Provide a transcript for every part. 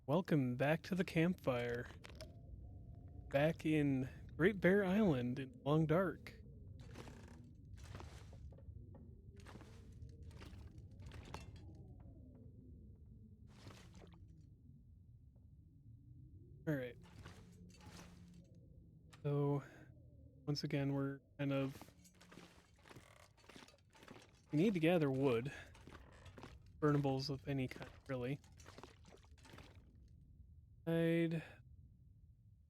Welcome back to the campfire. Back in Great Bear Island in Long Dark. Alright. So, once again, we're kind of... We need to gather wood. Burnables of any kind, really. Hide.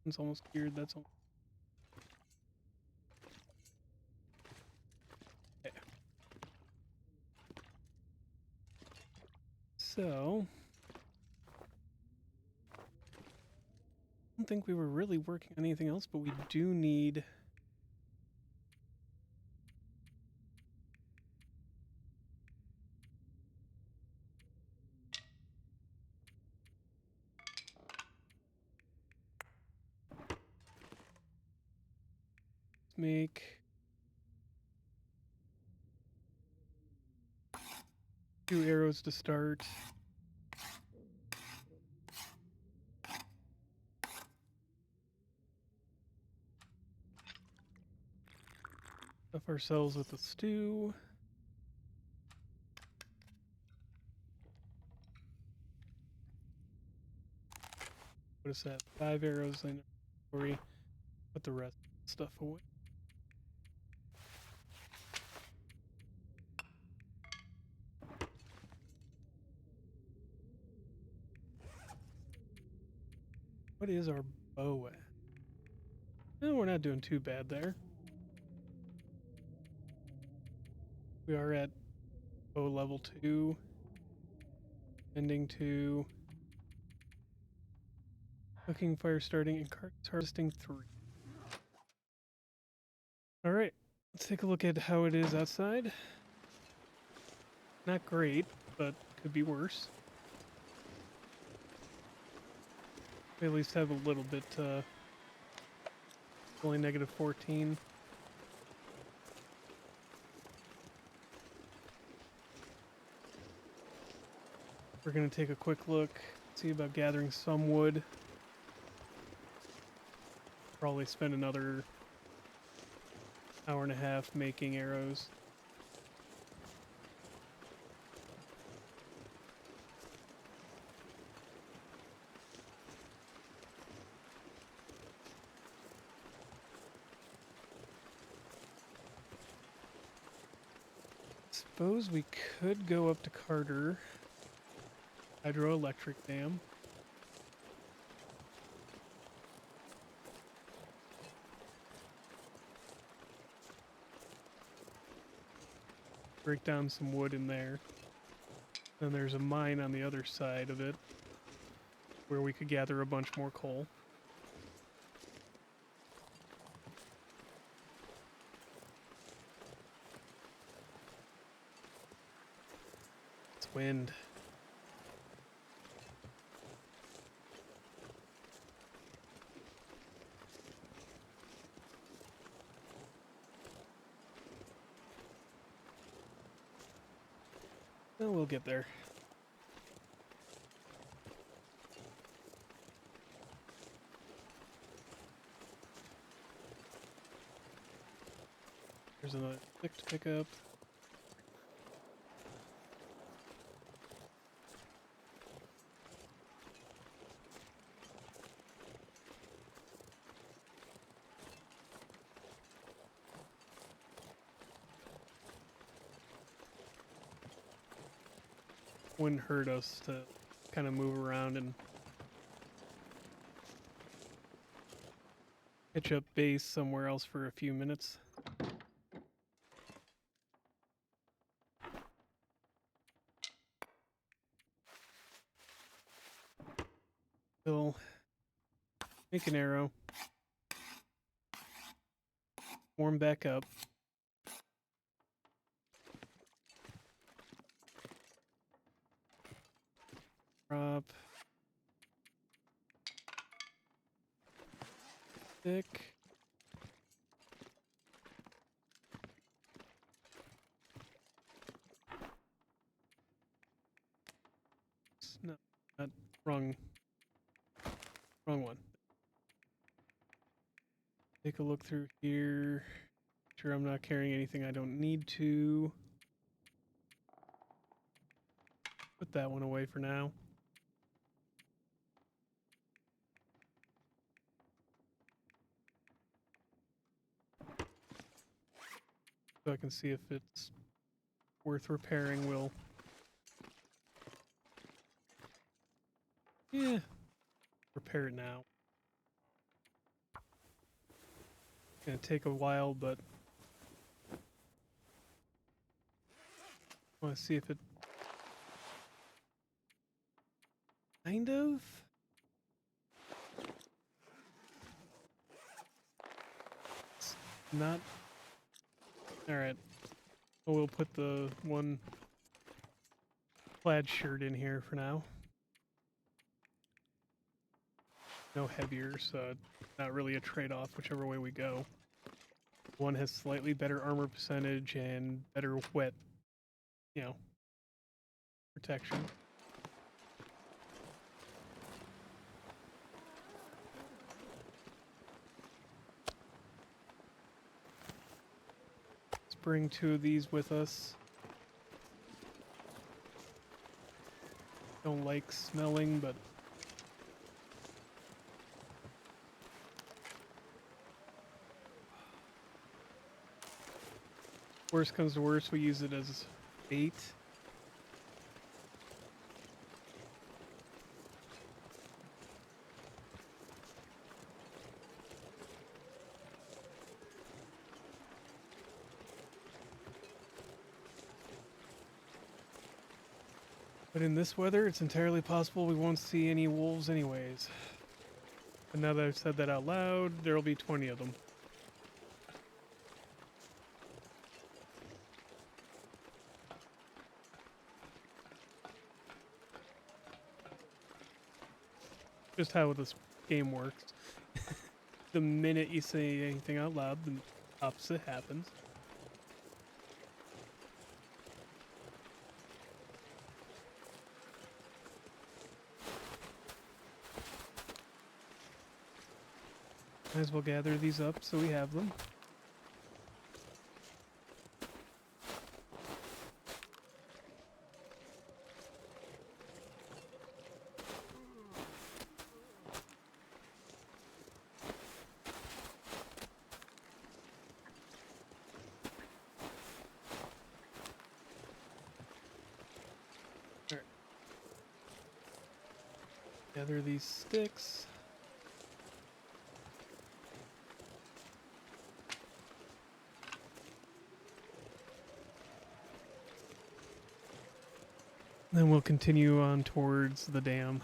It's almost geared, that's all. Okay. So... I don't think we were really working on anything else, but we do need... Let's make... 2 arrows to start. Stuff ourselves with a stew. What is that? 5 arrows in inventory. Put the rest of the stuff away. What is our bow at? No, we're not doing too bad there. We are at bow level 2. Ending to cooking, fire starting, and carcass harvesting 3. Alright, let's take a look at how it is outside. Not great, but could be worse. We at least have a little bit, only negative 14. We're gonna take a quick look, see about gathering some wood. Probably spend another hour and a half making arrows. Suppose we could go up to Carter Hydroelectric Dam. Break down some wood in there. Then there's a mine on the other side of it where we could gather a bunch more coal. It's wind. Well, we'll get there. There's another stick to pick up. Wouldn't hurt us to kind of move around and pitch up base somewhere else for a few minutes. We'll make an arrow. Warm back up. Drop. Stick. No, not wrong Wrong one. Take a look through here. Sure, I'm not carrying anything I don't need to. Put that one away for now. So I can see if it's worth repairing. We'll... Yeah. Repair it now. Gonna take a while, but... I want to see if it... Kind of? It's not... Alright. Well, we'll put the one plaid shirt in here for now. No heavier, so not really a trade-off whichever way we go. One has slightly better armor percentage and better wet, you know, protection. Let's bring 2 of these with us. Don't like smelling, but worst comes to worst, we use it as bait. But in this weather, it's entirely possible we won't see any wolves anyways. But now that I've said that out loud, there'll be 20 of them. Just how this game works. The minute you say anything out loud, the opposite happens. Might as well gather these up so we have them. Alright. Gather these sticks. Then we'll continue on towards the dam.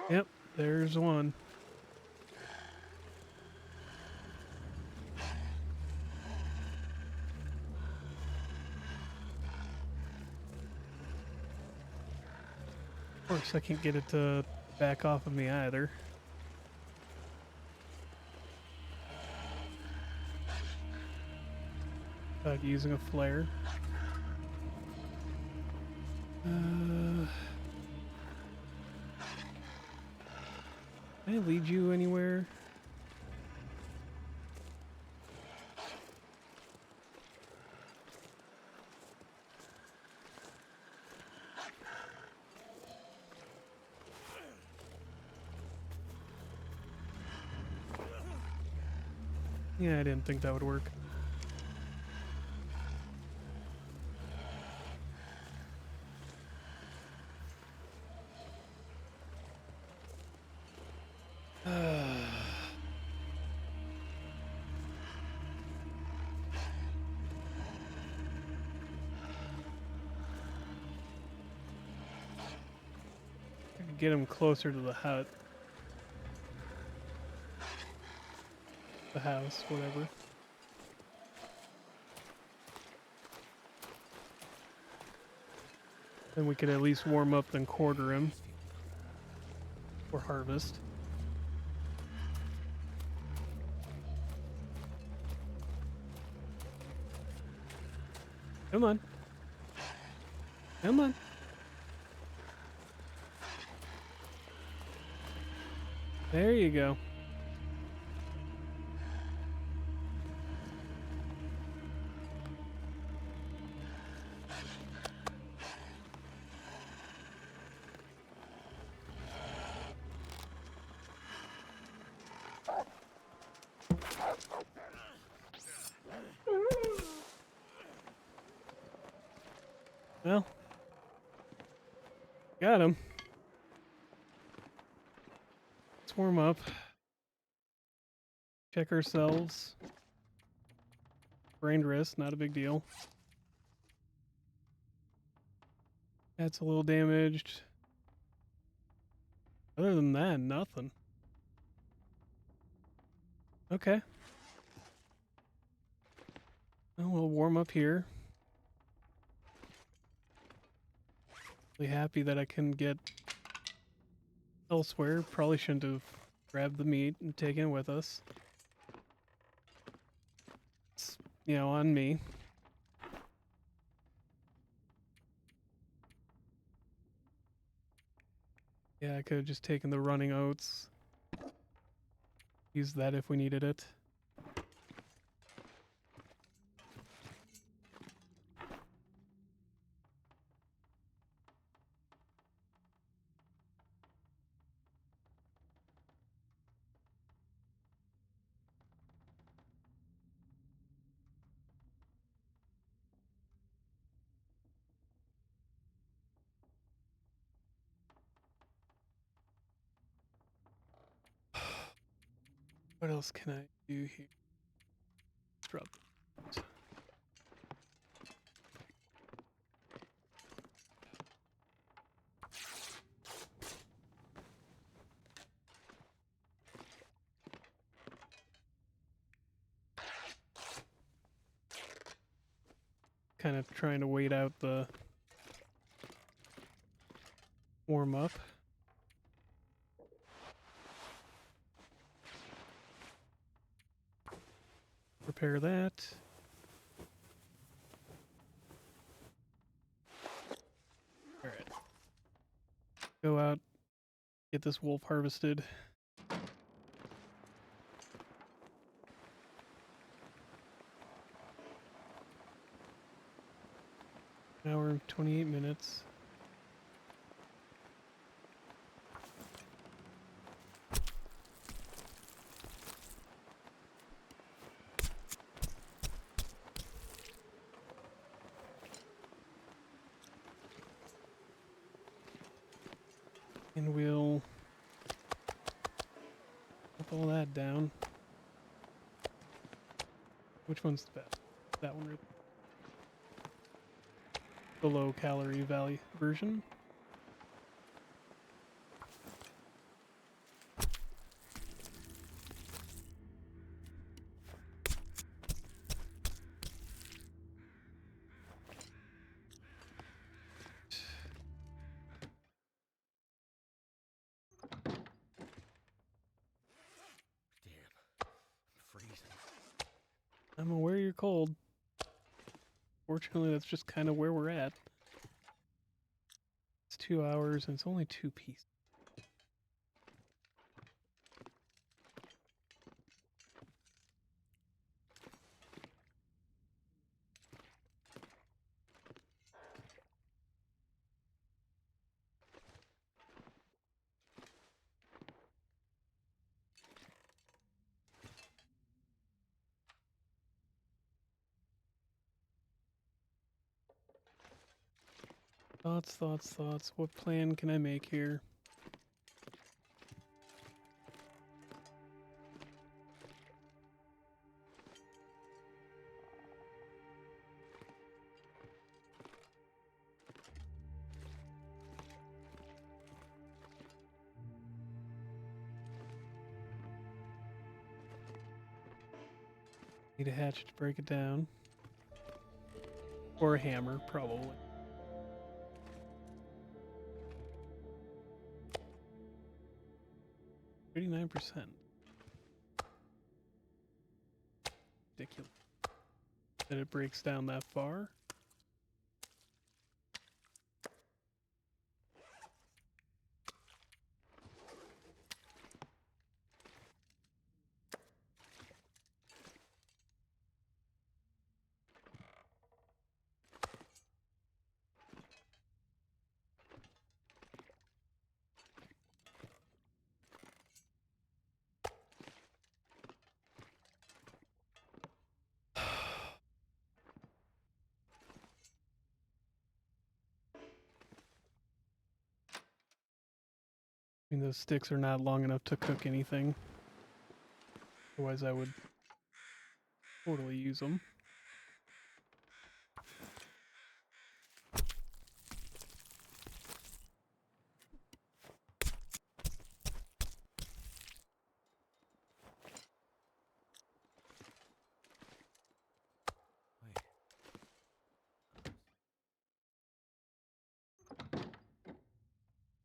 Yep, there's one. Of course, I can't get it to back off of me either. Using a flare. Can I lead you anywhere? Yeah, I didn't think that would work. Get him closer to the hut. The house, whatever. Then we could at least warm up and quarter him. Or harvest. Come on. Come on. There you go. Well, got him. Let's warm up. Check ourselves. Brained wrist, not a big deal. That's a little damaged. Other than that, nothing. Okay. Well, we'll warm up here. Really happy that I can get elsewhere. Probably shouldn't have grabbed the meat and taken it with us. It's, on me. Yeah, I could have just taken the running oats. Use that if we needed it. What else can I do here? Drop. Kind of trying to wait out the warm up. Repair that. Alright. Go out, get this wolf harvested. An hour and 28 minutes. And we'll put all that down. Which one's the best? That one, the low calorie value version. I'm aware you're cold. Fortunately, that's just kind of where we're at. It's 2 hours and it's only 2 pieces. Thoughts, thoughts, thoughts. What plan can I make here? Need a hatchet to break it down. Or a hammer, probably. $39%. Ridiculous. That it breaks down that far. I mean, those sticks are not long enough to cook anything. Otherwise, I would totally use them.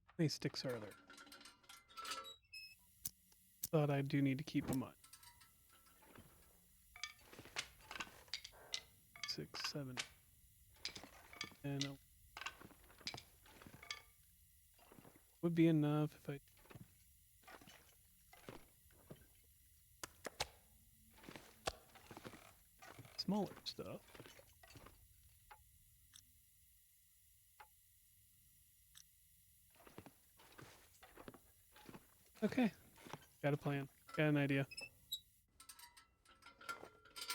How many sticks are there? Thought I do need to keep them on. 6, 7, and would be enough if I. Smaller stuff. Okay, got a plan. Got an idea.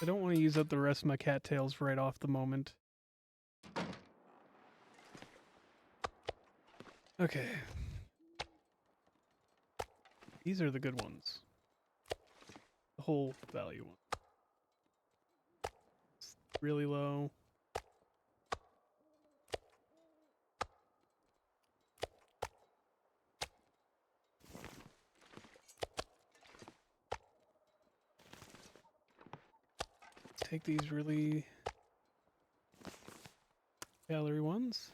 I don't want to use up the rest of my cattails right off the moment. Okay. These are the good ones. The whole value one. It's really low. Take these really calorie ones.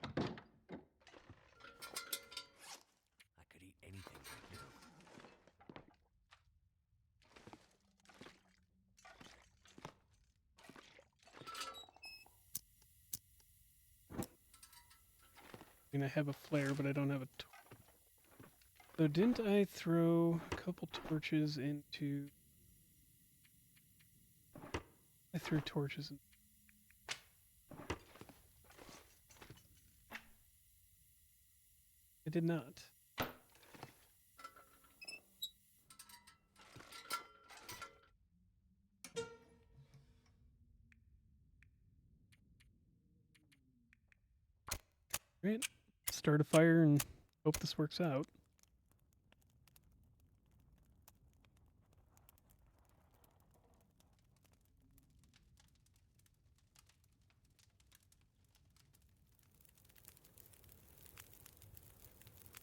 I could eat anything right now. I mean, I have a flare, but I don't have a so didn't I throw a couple torches into... I threw torches in. I did not. Right. Start a fire and hope this works out.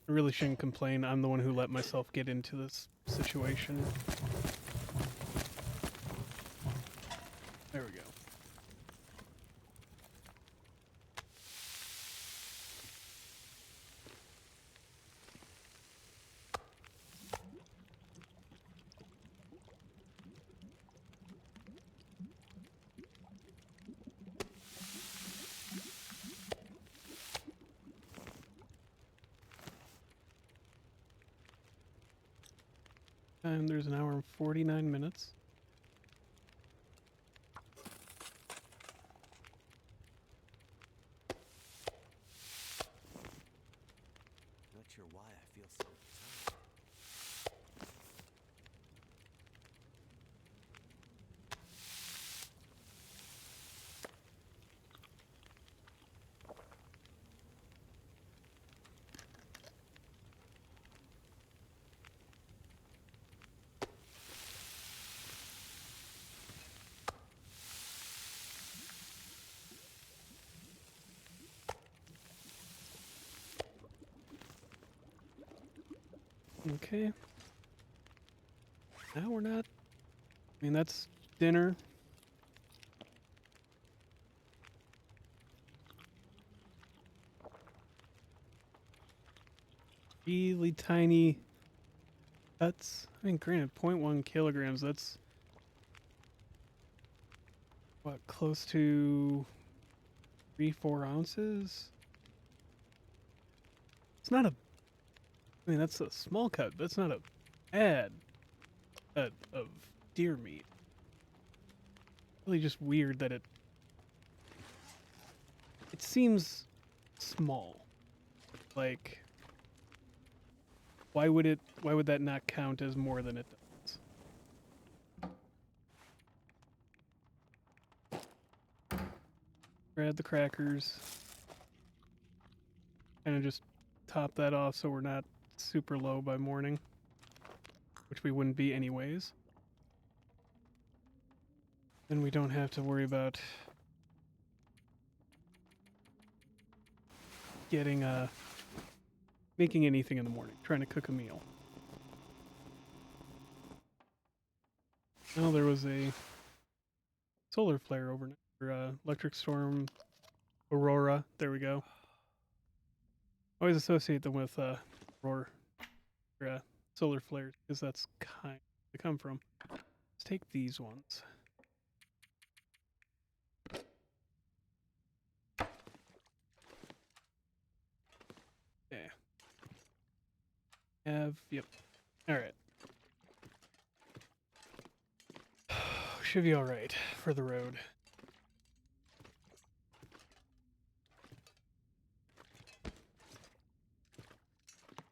I really shouldn't complain. I'm the one who let myself get into this situation. There we go. And there's an hour and 49 minutes. Not sure why I feel so tired. Okay. Now we're not... I mean, that's dinner. Really tiny cuts. I mean, granted, 0.1 kilograms, that's... what, close to 3-4 ounces? It's not a... I mean, that's a small cut, but it's not a bad cut of deer meat. Really just weird that it seems small. Like, why would that not count as more than it does? Grab the crackers. kind of just top that off so we're not super low by morning, which we wouldn't be anyways. Then we don't have to worry about getting making anything in the morning, trying to cook a meal. Oh, there was a solar flare overnight, or electric storm, aurora. There we go. Always associate them with aurora, or, solar flares because that's kind of they come from. Let's take these ones. Yeah. Yep. All right. Should be all right for the road.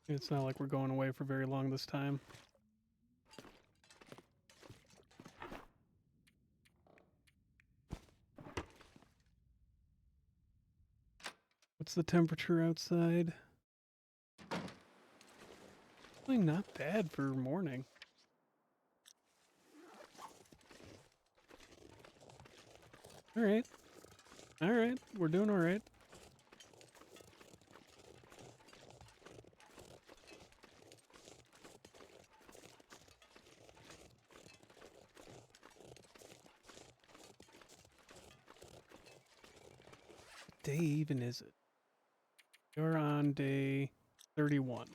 It's not like we're going away for very long this time. What's the temperature outside? Really not bad for morning. All right. All right. We're doing all right. What day even is it? You're on day 31.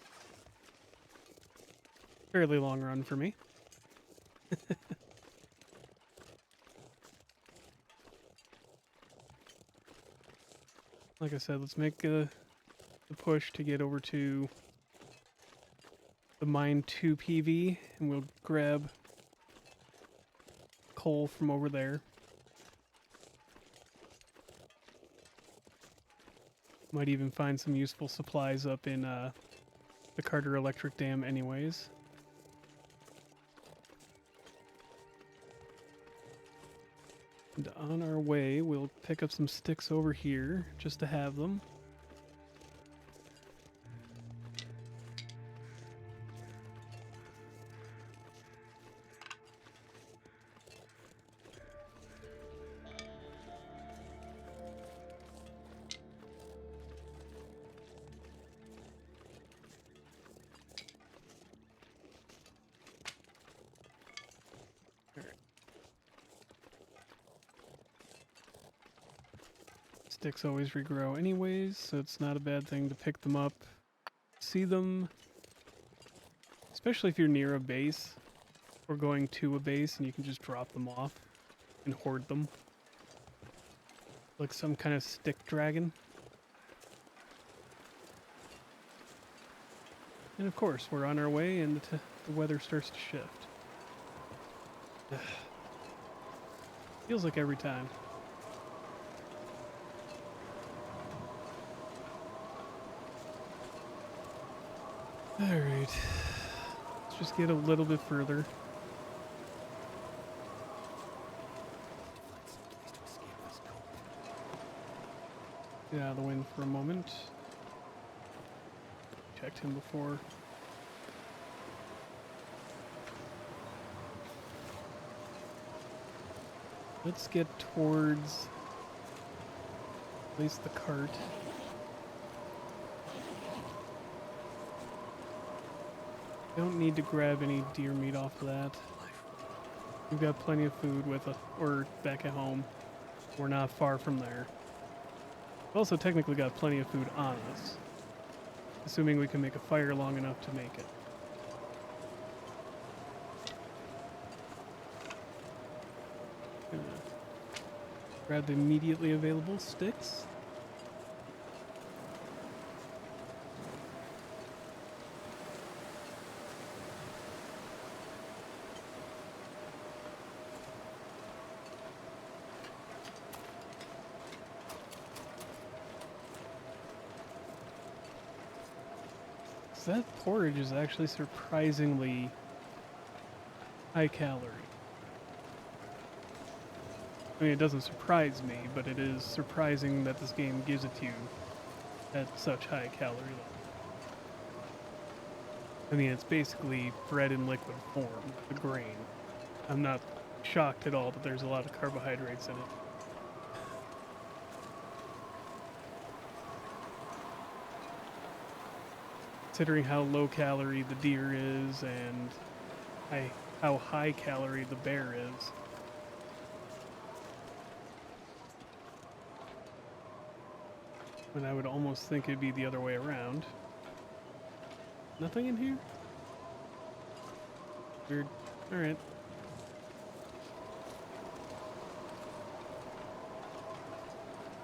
Fairly long run for me. Like I said, let's make the push to get over to the Mine 2 PV, and we'll grab coal from over there. Might even find some useful supplies up in the Carter Electric Dam anyways. And on our way, we'll pick up some sticks over here, just to have them. Sticks always regrow anyways, so it's not a bad thing to pick them up, see them, especially if you're near a base or going to a base and you can just drop them off and hoard them. Like some kind of stick dragon. And of course, we're on our way and the weather starts to shift. Feels like every time. Alright, let's just get a little bit further. Get out of the wind for a moment. Checked him before. Let's get towards at least the cart. Don't need to grab any deer meat off of that. We've got plenty of food with us, or back at home. We're not far from there. We've also technically got plenty of food on us, assuming we can make a fire long enough to make it. Gonna grab the immediately available sticks. That porridge is actually surprisingly high calorie. I mean, it doesn't surprise me, but it is surprising that this game gives it to you at such high calorie levels. I mean, it's basically bread in liquid form, the grain. I'm not shocked at all that there's a lot of carbohydrates in it. Considering how low calorie the deer is and how high calorie the bear is. And I would almost think it'd be the other way around. Nothing in here? Weird. Alright.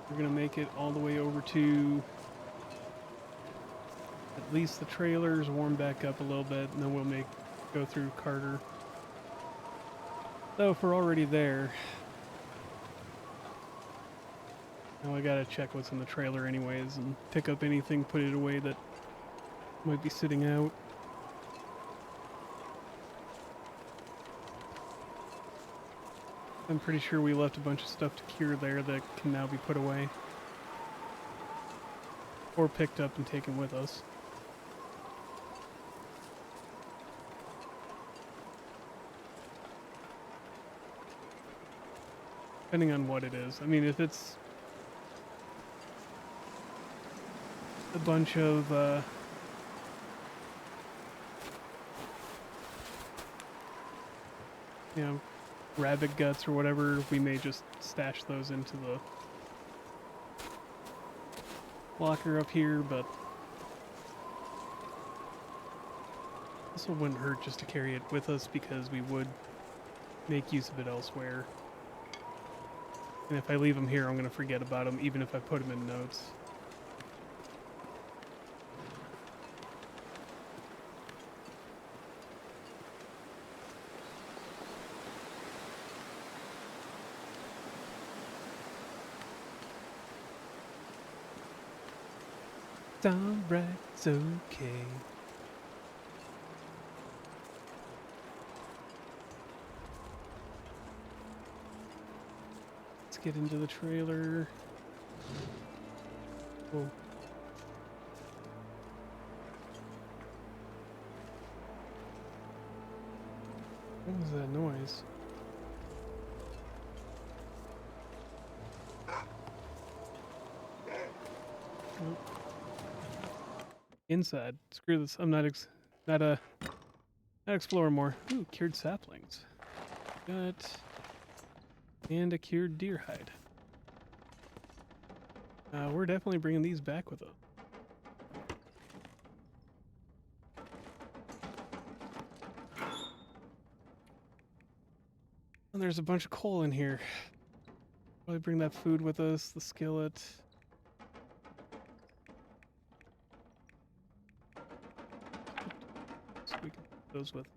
We're gonna make it all the way over to at least the trailers, warm back up a little bit, and then we'll go through Carter. So if we're already there, now I gotta check what's in the trailer anyways and pick up anything, put it away that might be sitting out. I'm pretty sure we left a bunch of stuff to cure there that can now be put away. Or picked up and taken with us. Depending on what it is. I mean, if it's a bunch of you know, rabbit guts or whatever, we may just stash those into the locker up here, but this wouldn't hurt just to carry it with us because we would make use of it elsewhere. And if I leave them here, I'm going to forget about them, even if I put them in notes. It's alright, it's okay. Let's get into the trailer. Whoa. What was that noise? Oh. Inside. Screw this. I'm not exploring more. Ooh, cured saplings. And a cured deer hide. We're definitely bringing these back with us. And there's a bunch of coal in here. Probably bring that food with us, the skillet. So we can put those with.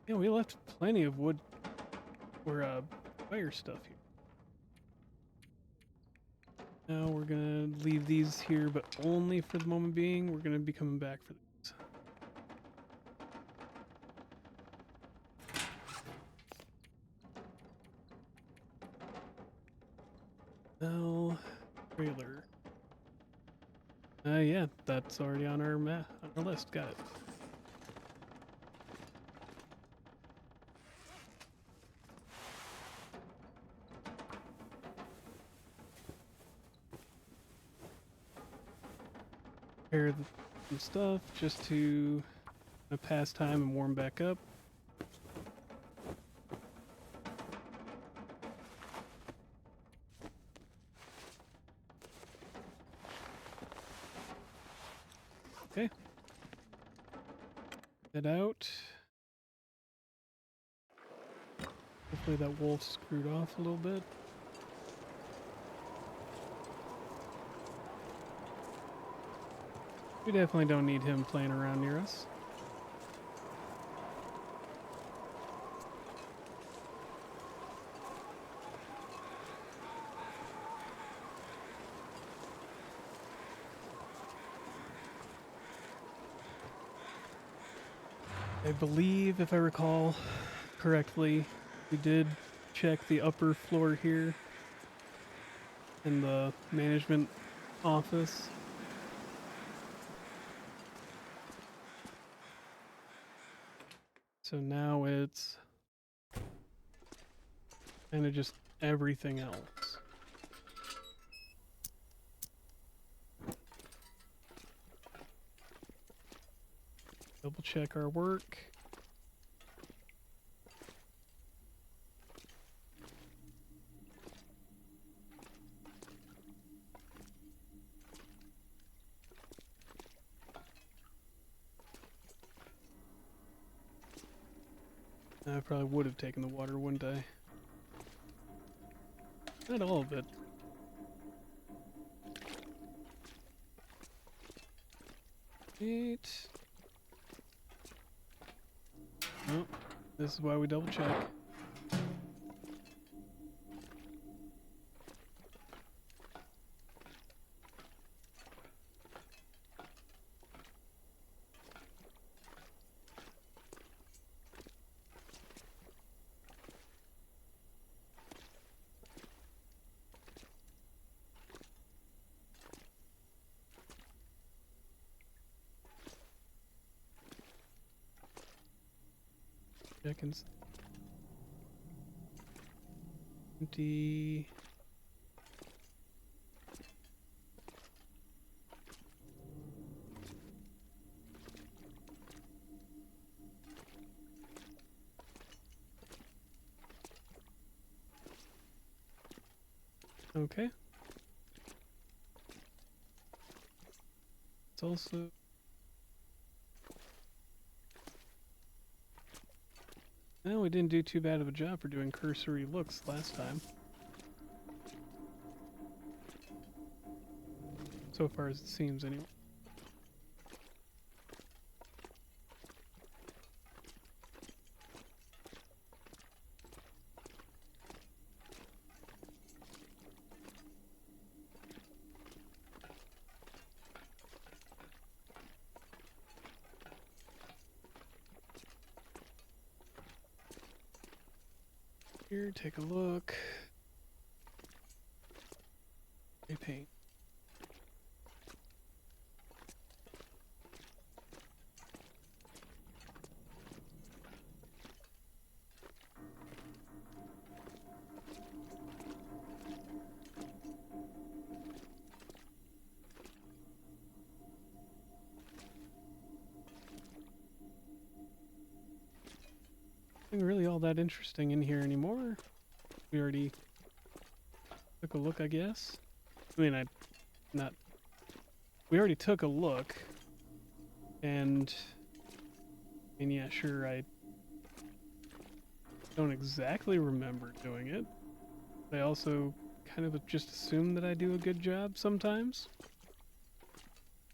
Yeah, we left plenty of wood or fire stuff here. Now we're gonna leave these here, but only for the moment being. We're gonna be coming back for these. Now, trailer. Yeah, that's already on our on our list. Got it. Prepare some stuff just to pass time and warm back up. Okay. Head out. Hopefully that wolf screwed off a little bit. We definitely don't need him playing around near us. I believe, if I recall correctly, we did check the upper floor here in the management office. So now it's kind of just everything else. Double check our work. I probably would have taken the water, wouldn't I? Not all of it. Eight. Oh, this is why we double check. Seconds. Empty. Okay. It's also... Well, we didn't do too bad of a job for doing cursory looks last time. So far as it seems, anyway. Here, take a look. Repaint. Nothing really all that interesting in here anymore. We already took a look, I guess. I mean, we already took a look, and yeah, sure, I don't exactly remember doing it. I also kind of just assume that I do a good job sometimes.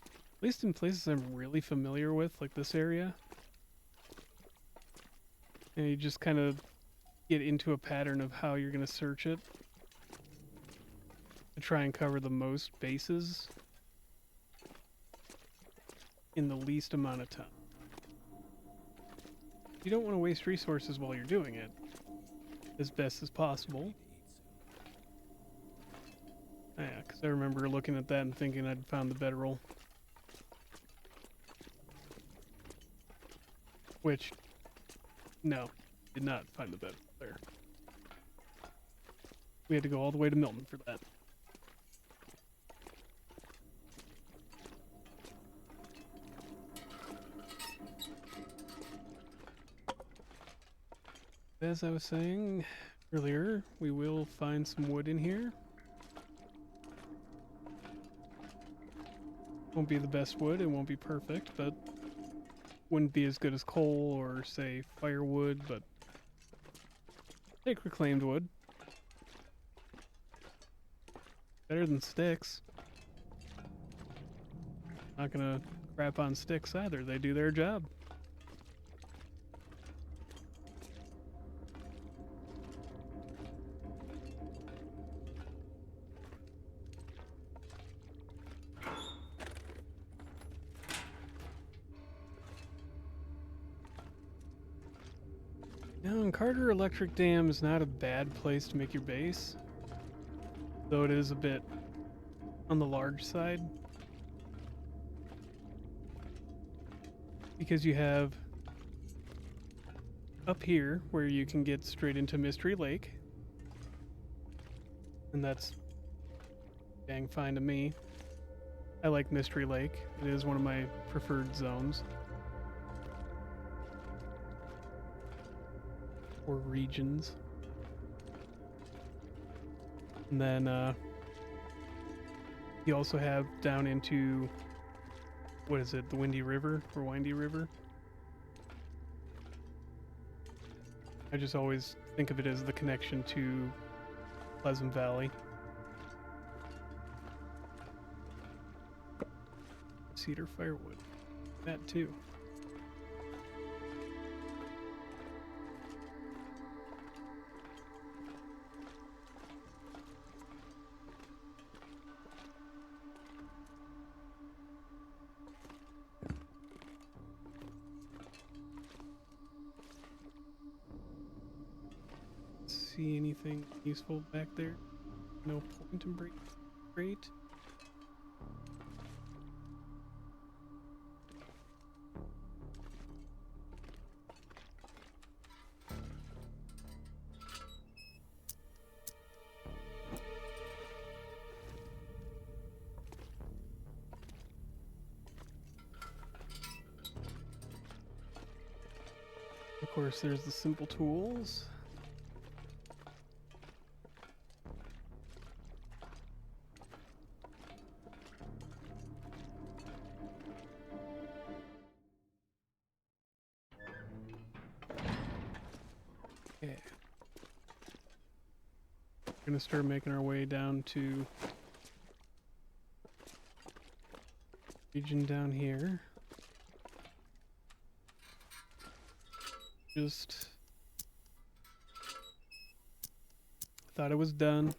At least in places I'm really familiar with, like this area. And you just kind of get into a pattern of how you're going to search it to try and cover the most bases in the least amount of time. You don't want to waste resources while you're doing it as best as possible. Yeah, because I remember looking at that and thinking I'd found the bedroll. Which, no, did not find the bedroll there. We had to go all the way to Milton for that. As I was saying earlier, we will find some wood in here. Won't be the best wood, it won't be perfect, but wouldn't be as good as coal or, say, firewood, but take reclaimed wood. Better than sticks. Not gonna crap on sticks either, they do their job. Now, in Carter, Electric Dam is not a bad place to make your base, though it is a bit on the large side. Because you have up here where you can get straight into Mystery Lake, and that's dang fine to me. I like Mystery Lake. It is one of my preferred zones. Or regions. And then you also have down into, what is it, the Windy River or Windy River? I just always think of it as the connection to Pleasant Valley. Cedar firewood. That too. See anything useful back there? No point and break. Great. Of course, there's the simple tools. Okay. We're gonna start making our way down to region down here. Just thought it was done.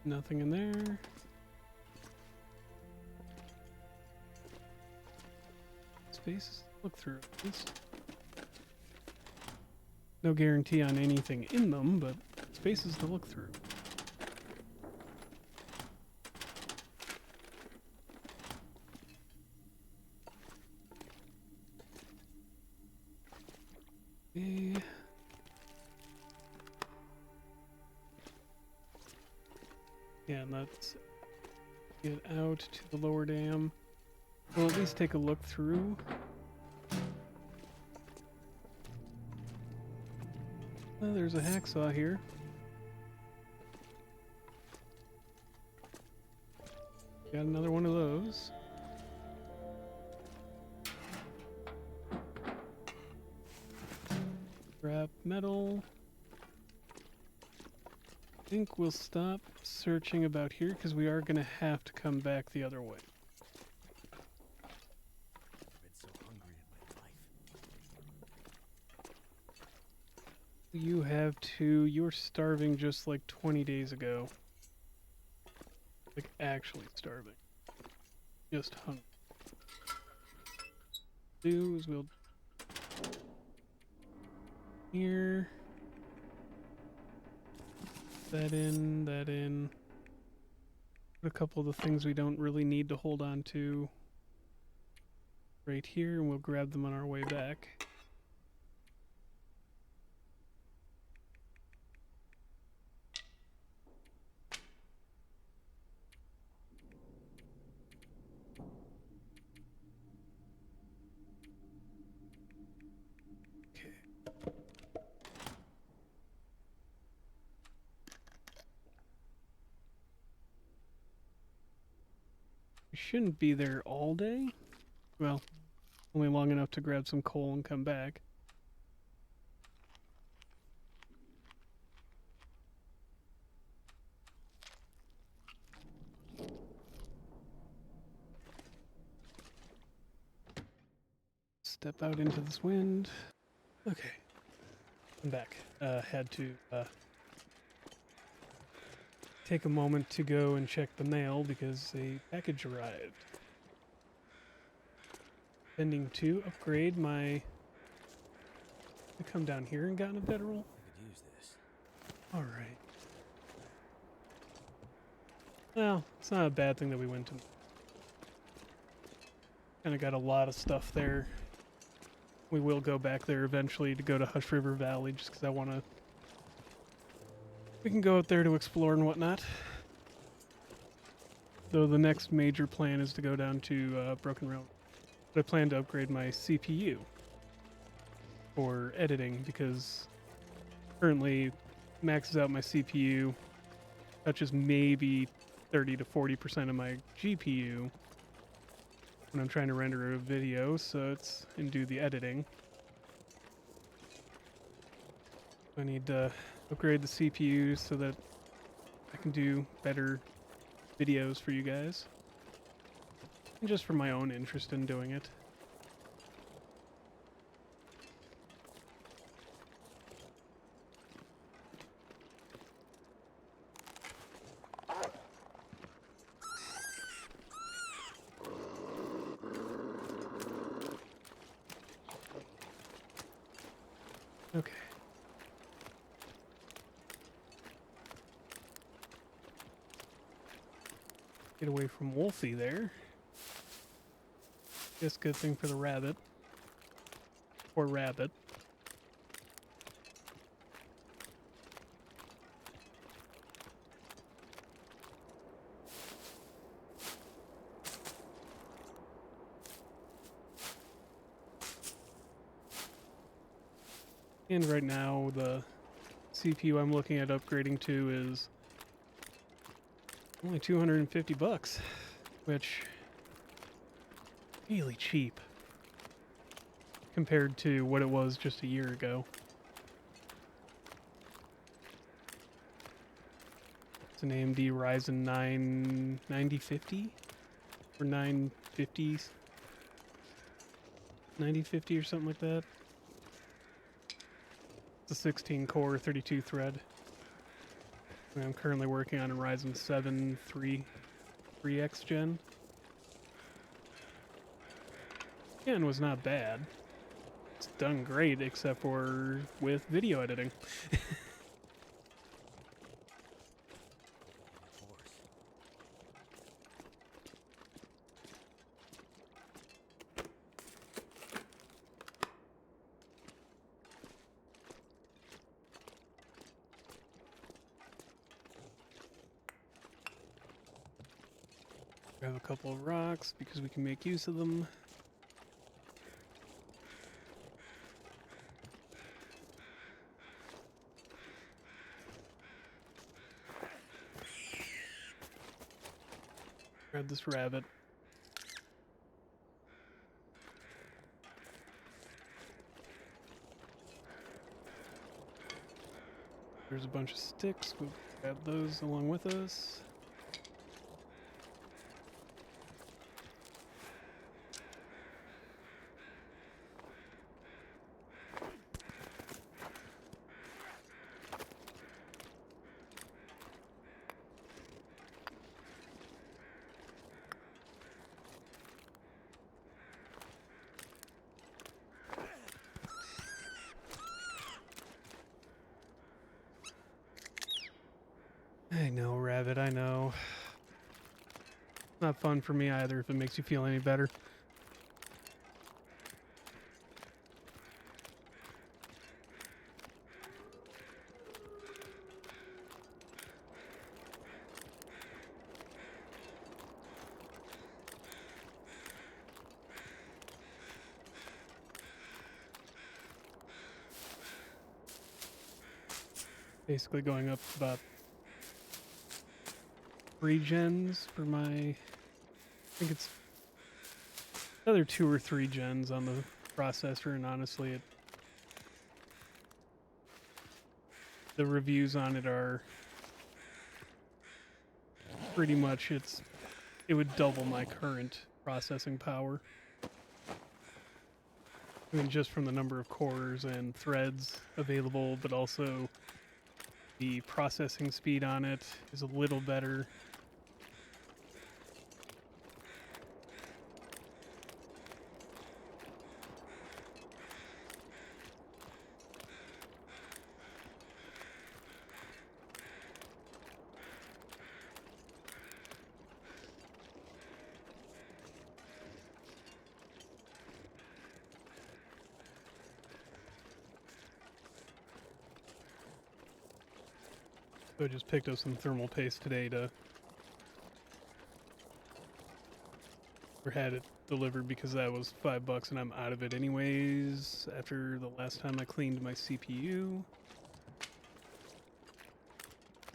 Nothing in there. Spaces to look through at least. No guarantee on anything in them, but spaces to look through. Okay. Yeah, and let's get out to the lower dam. We'll at least take a look through. Oh, there's a hacksaw here. Got another one of those. Scrap metal. I think we'll stop searching about here because we are going to have to come back the other way. I've been so hungry in my life. You have too. You were starving just like 20 days ago. Like actually starving. Just hungry. Do is we'll here. That in, that in. Put a couple of the things we don't really need to hold on to right here, and we'll grab them on our way back. We shouldn't be there all day. Well, only long enough to grab some coal and come back. Step out into this wind. Okay. I'm back. Had to take a moment to go and check the mail because a package arrived. Pending to upgrade my... I come down here and gotten a federal? I could use this. Alright. Well, it's not a bad thing that we went to... Kinda got a lot of stuff there. We will go back there eventually to go to Hush River Valley just because I want to... We can go out there to explore and whatnot. Though the next major plan is to go down to Broken Rail. But I plan to upgrade my CPU for editing because currently maxes out my CPU, touches maybe 30 to 40% of my GPU when I'm trying to render a video, so it's and do the editing. I need to upgrade the CPU so that I can do better videos for you guys. And just for my own interest in doing it. Okay. Get away from Wolfie there. Guess good thing for the rabbit. Poor rabbit. And right now the CPU I'm looking at upgrading to is only 250 bucks, which really cheap compared to what it was just a year ago. It's an AMD Ryzen 9 9050 or 950 9050 or something like that. It's a 16 core 32 thread. I'm currently working on a Ryzen 7 3X gen. Again, was not bad. It's done great except for with video editing. Grab a couple of rocks because we can make use of them. Grab this rabbit. There's a bunch of sticks. We'll grab those along with us. I know, rabbit, I know. Not fun for me either if it makes you feel any better. Basically going up about 3 gens for my... I think it's another 2 or 3 gens on the processor, and honestly, the reviews on it are pretty much it would double my current processing power. I mean, just from the number of cores and threads available, but also the processing speed on it is a little better. So I just picked up some thermal paste today to, or had it delivered because that was $5 and I'm out of it anyways after the last time I cleaned my CPU.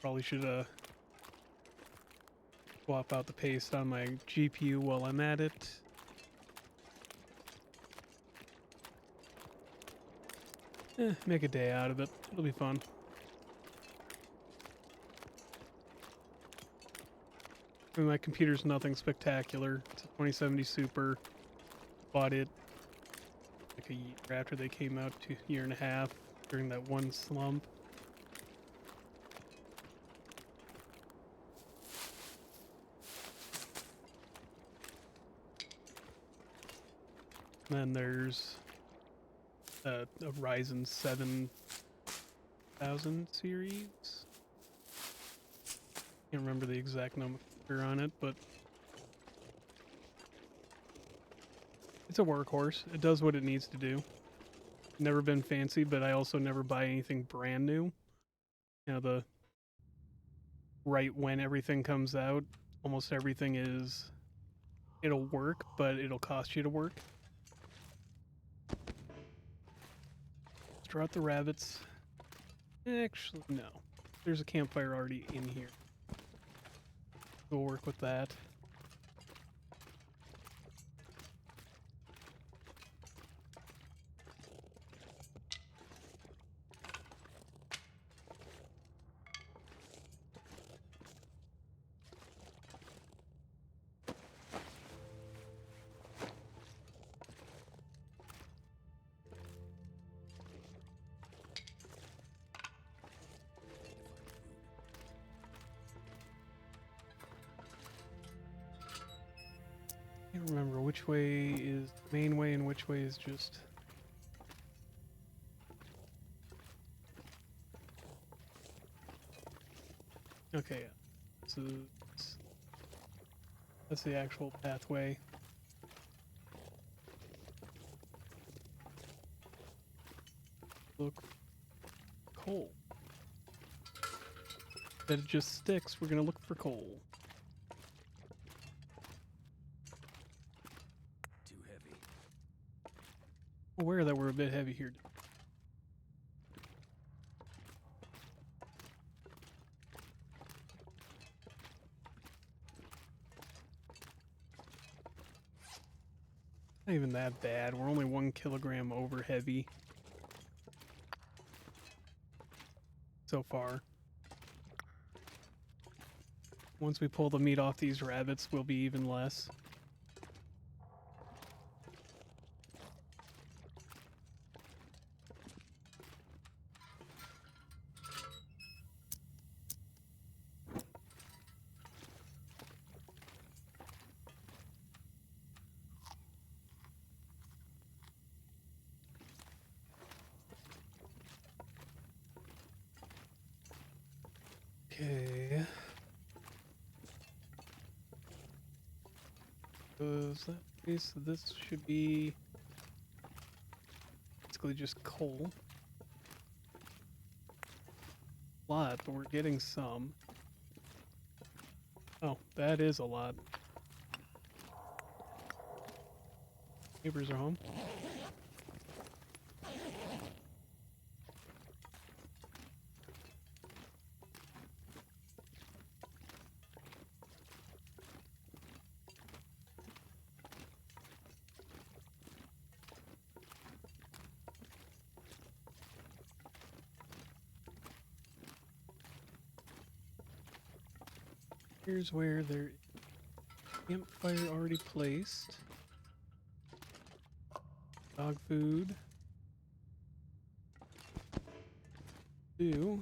Probably should swap out the paste on my GPU while I'm at it. Make a day out of it. It'll be fun. I mean, my computer's nothing spectacular. It's a 2070 Super. Bought it like a year after they came out, 2.5 years during that one slump. And then there's a Ryzen 7000 series. Can't remember the exact number on it, but it's a workhorse. It does what it needs to do. Never been fancy, but I also never buy anything brand new. You know, the right when everything comes out, almost everything it'll work, but it'll cost you to work. Draw out the rabbits. Actually, no. There's a campfire already in here. We'll work with that. I can't remember which way is the main way and which way is just... Okay, so that's the actual pathway. Look, coal. That it just sticks, we're gonna look for coal. Too heavy. Aware that we're a bit heavy here. Not even that bad. We're only 1 kilogram over heavy so far. Once we pull the meat off these rabbits, we'll be even less. Okay. Is that okay? So this should be basically just coal. A lot, but we're getting some. Oh, that is a lot. Neighbors are home. Here's where there campfire already placed. Dog food. 2.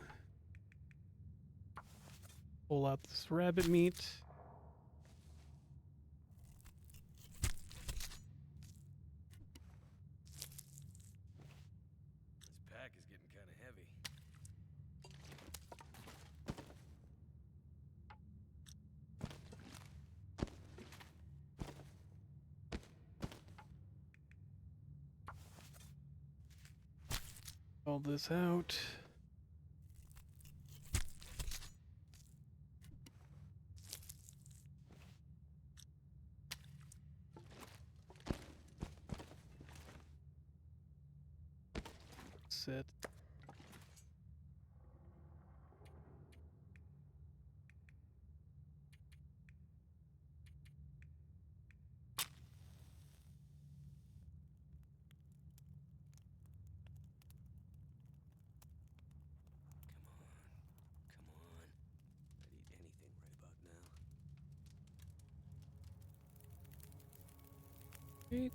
Pull out this rabbit meat. This pack is getting kind of heavy. All this out. Sit. Come on. I'd eat anything right about now. Great.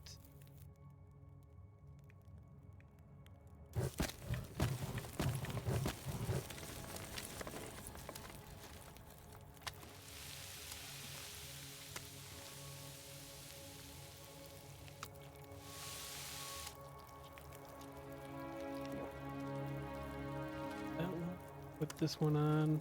That one. Put this one on.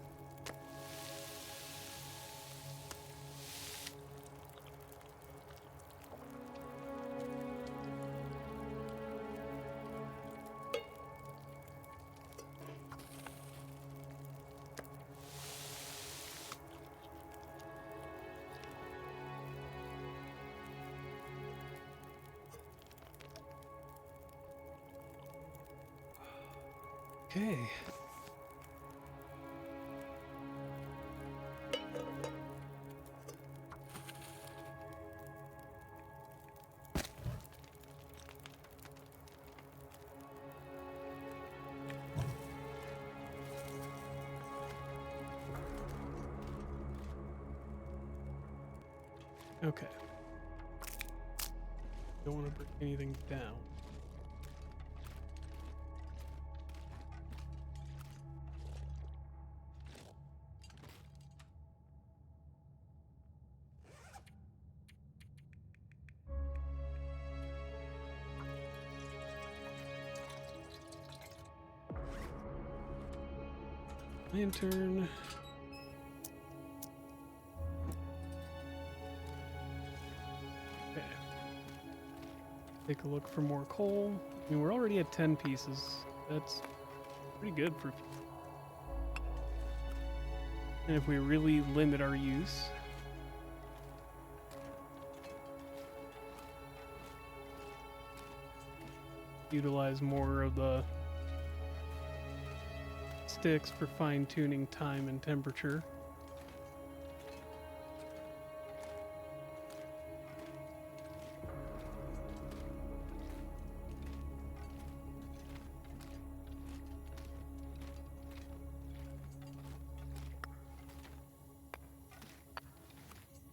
Okay. Okay. Don't want to break anything down. Lantern. Okay. Take a look for more coal. I mean, we're already at 10 pieces. That's pretty good for... And if we really limit our use... Utilize more of the sticks for fine-tuning time and temperature.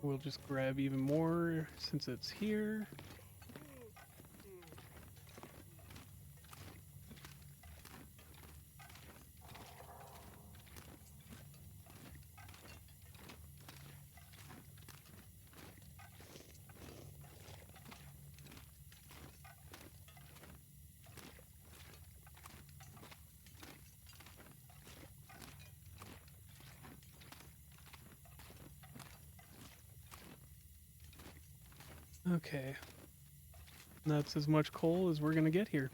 We'll just grab even more since it's here. Okay. That's as much coal as we're gonna get here.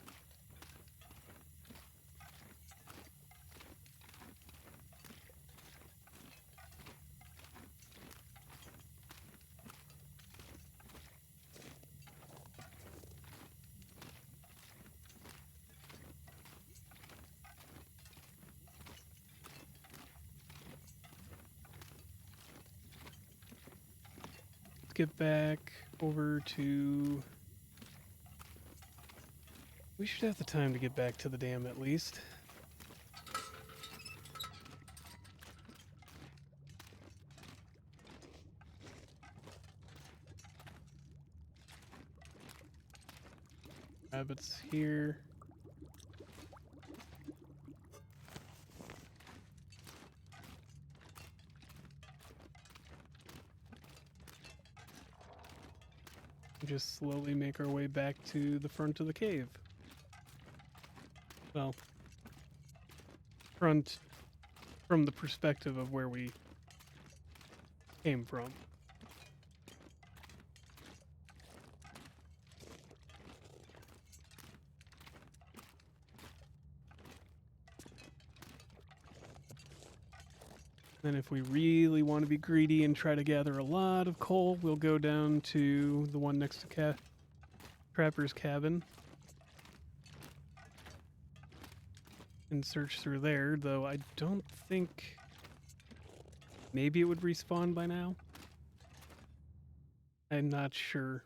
Let's get back over to... We should have the time to get back to the dam at least. Rabbits here. Just slowly make our way back to the front of the cave. Well, front from the perspective of where we came from. Then if we really want to be greedy and try to gather a lot of coal, we'll go down to the one next to Trapper's cabin and search through there, though I don't think... Maybe it would respawn by now? I'm not sure.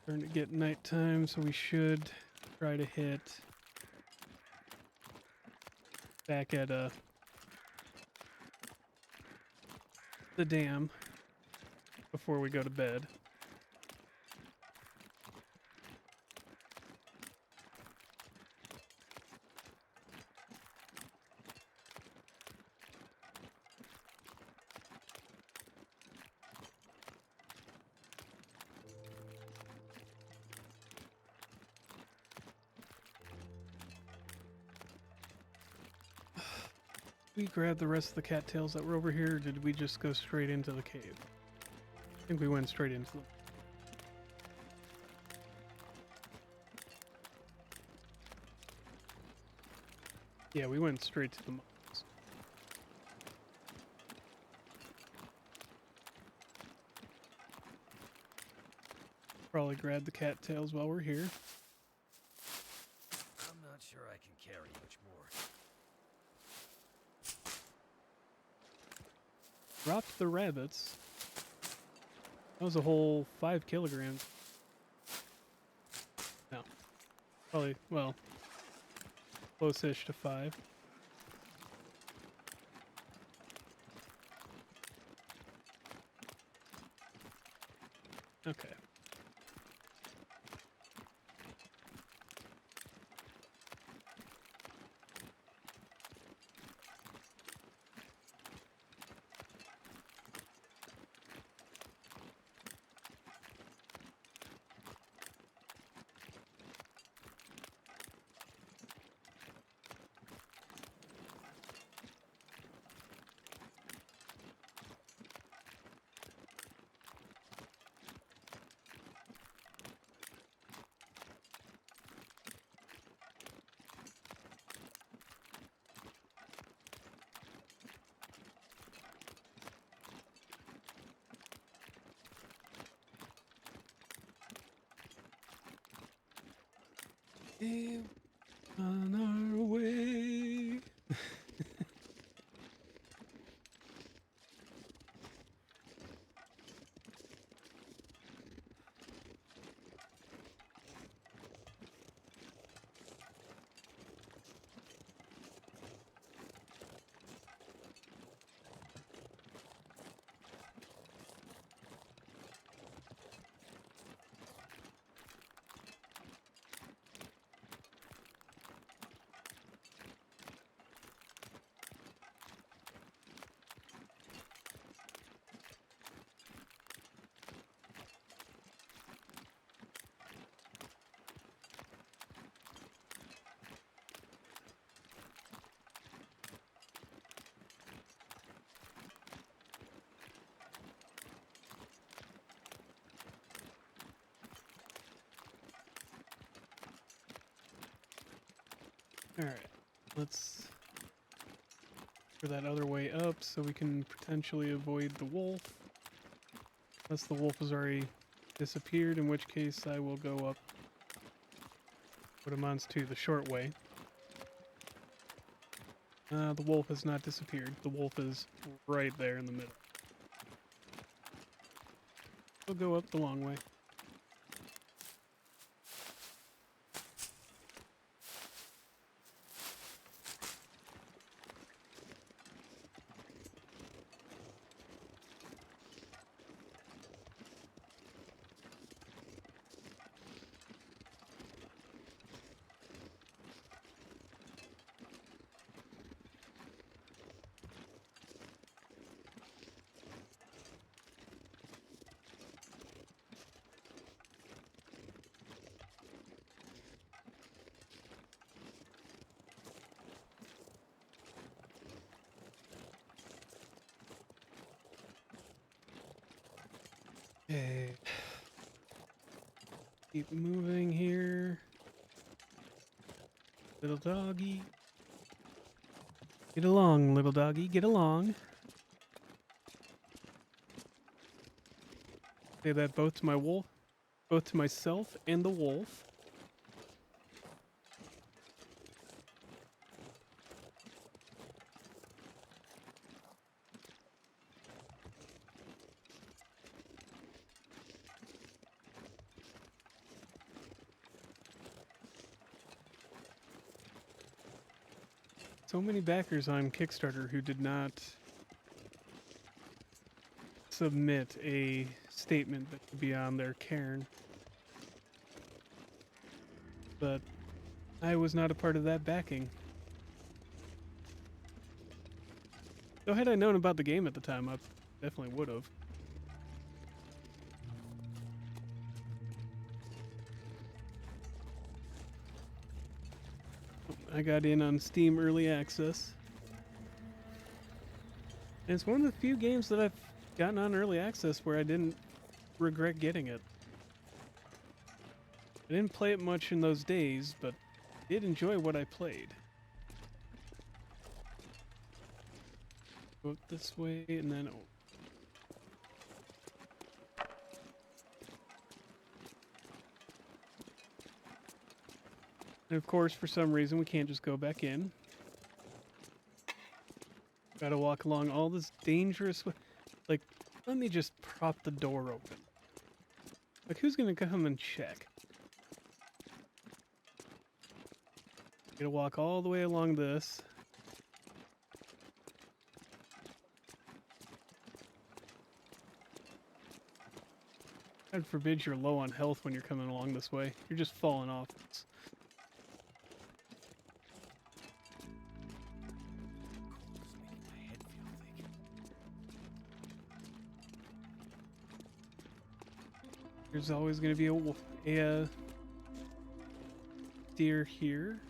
Starting to get nighttime, so we should try to hit back at the dam before we go to bed. We grabbed the rest of the cattails that were over here, or did we just go straight into the cave? I think we went straight into them. Yeah, we went straight to the mines. Probably grab the cattails while we're here. I'm not sure I can carry much more. Dropped the rabbits. That was a whole 5 kilograms. No. Probably, well, close-ish to 5. Okay. And on our way. Alright, let's for that other way up so we can potentially avoid the wolf. Unless the wolf has already disappeared, in which case I will go up what amounts to the short way. The wolf has not disappeared. The wolf is right there in the middle. We'll go up the long way. Okay. Keep moving here. Little doggy. Get along, little doggy. Get along. Say that both to my wolf, both to myself and the wolf. So many backers on Kickstarter who did not submit a statement that could be on their cairn. But I was not a part of that backing. So had I known about the game at the time, I definitely would have. I got in on Steam Early Access. And it's one of the few games that I've gotten on Early Access where I didn't regret getting it. I didn't play it much in those days, but I did enjoy what I played. Go this way and then... And of course, for some reason, we can't just go back in. Gotta walk along all this dangerous way. Like, let me just prop the door open. Like, who's gonna come and check? Gotta walk all the way along this. God forbid you're low on health when you're coming along this way. You're just falling off. Making my head feel thick. There's always going to be a deer here.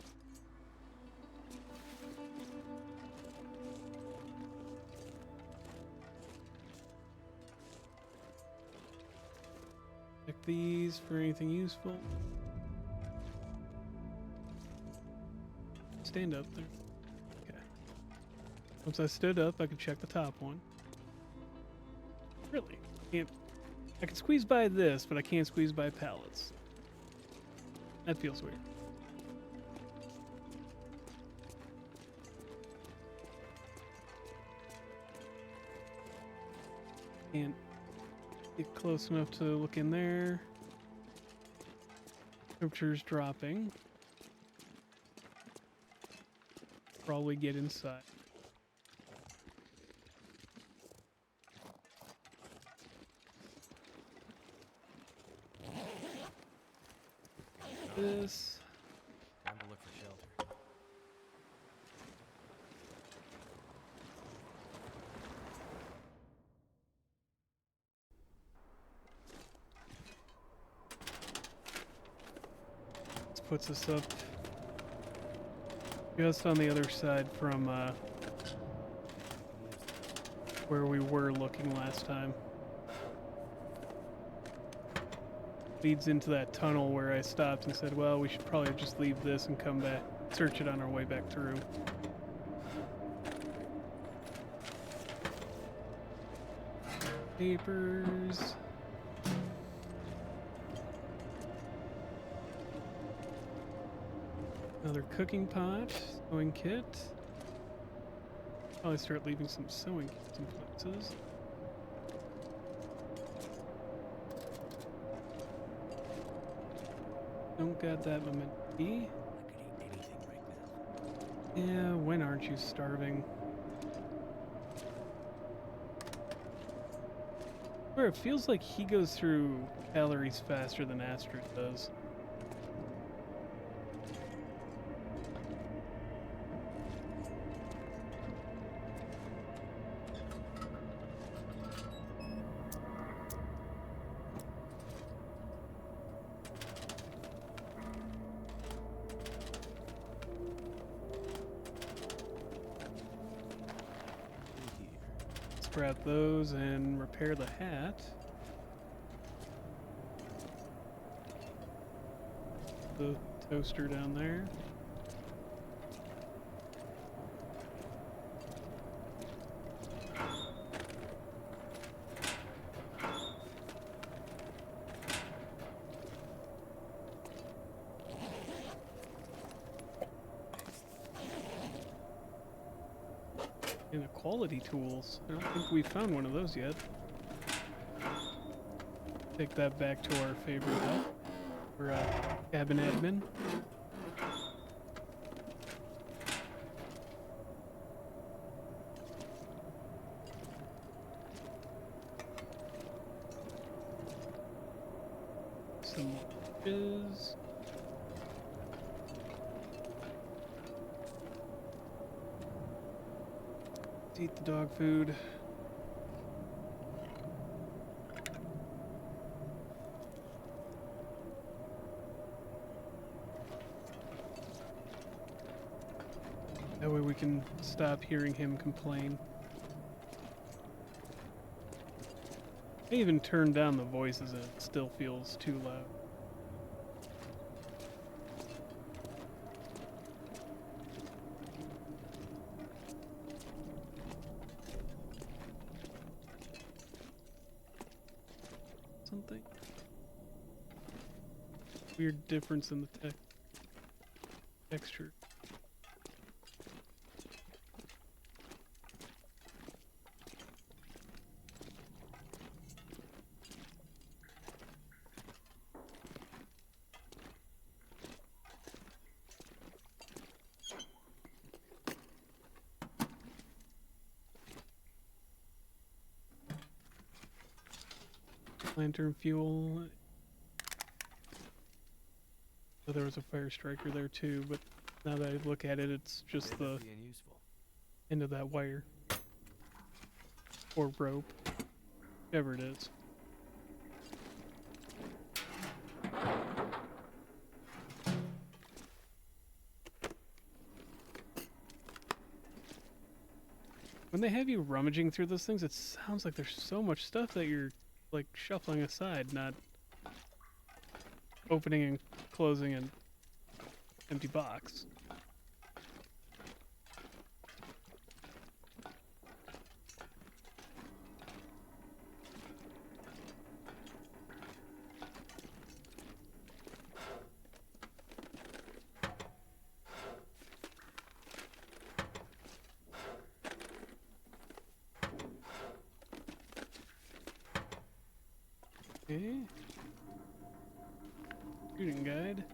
Check these for anything useful. Stand up there. Okay. Once I stood up, I could check the top one. Really? Can't. I can squeeze by this, but I can't squeeze by pallets. That feels weird. Can't get close enough to look in there. Temperature's dropping. Probably get inside. This. Time to look for shelter. This puts us up just on the other side from where we were looking last time. Leads into that tunnel where I stopped and said, well, we should probably just leave this and come back, search it on our way back through. Papers. Another cooking pot, sewing kit. Probably start leaving some sewing kits in places. Don't got that moment. I could eat anything right now. Yeah, when aren't you starving? Where it feels like he goes through calories faster than Astrid does. Grab those and repair the hat. the toaster down there. Inequality tools. I don't think we found one of those yet. Take that back to our favorite hut. For cabin admin. Some lunches. Eat the dog food. That way we can stop hearing him complain. I even turned down the voices and it still feels too loud. Something. Weird difference in the texture. Lantern fuel. Oh, there was a fire striker there too, but now that I look at it, it's just the end of that wire. Or rope. Whatever it is. When they have you rummaging through those things, it sounds like there's so much stuff that you're like shuffling aside, not opening and closing an empty box. Okay. Shooting guide.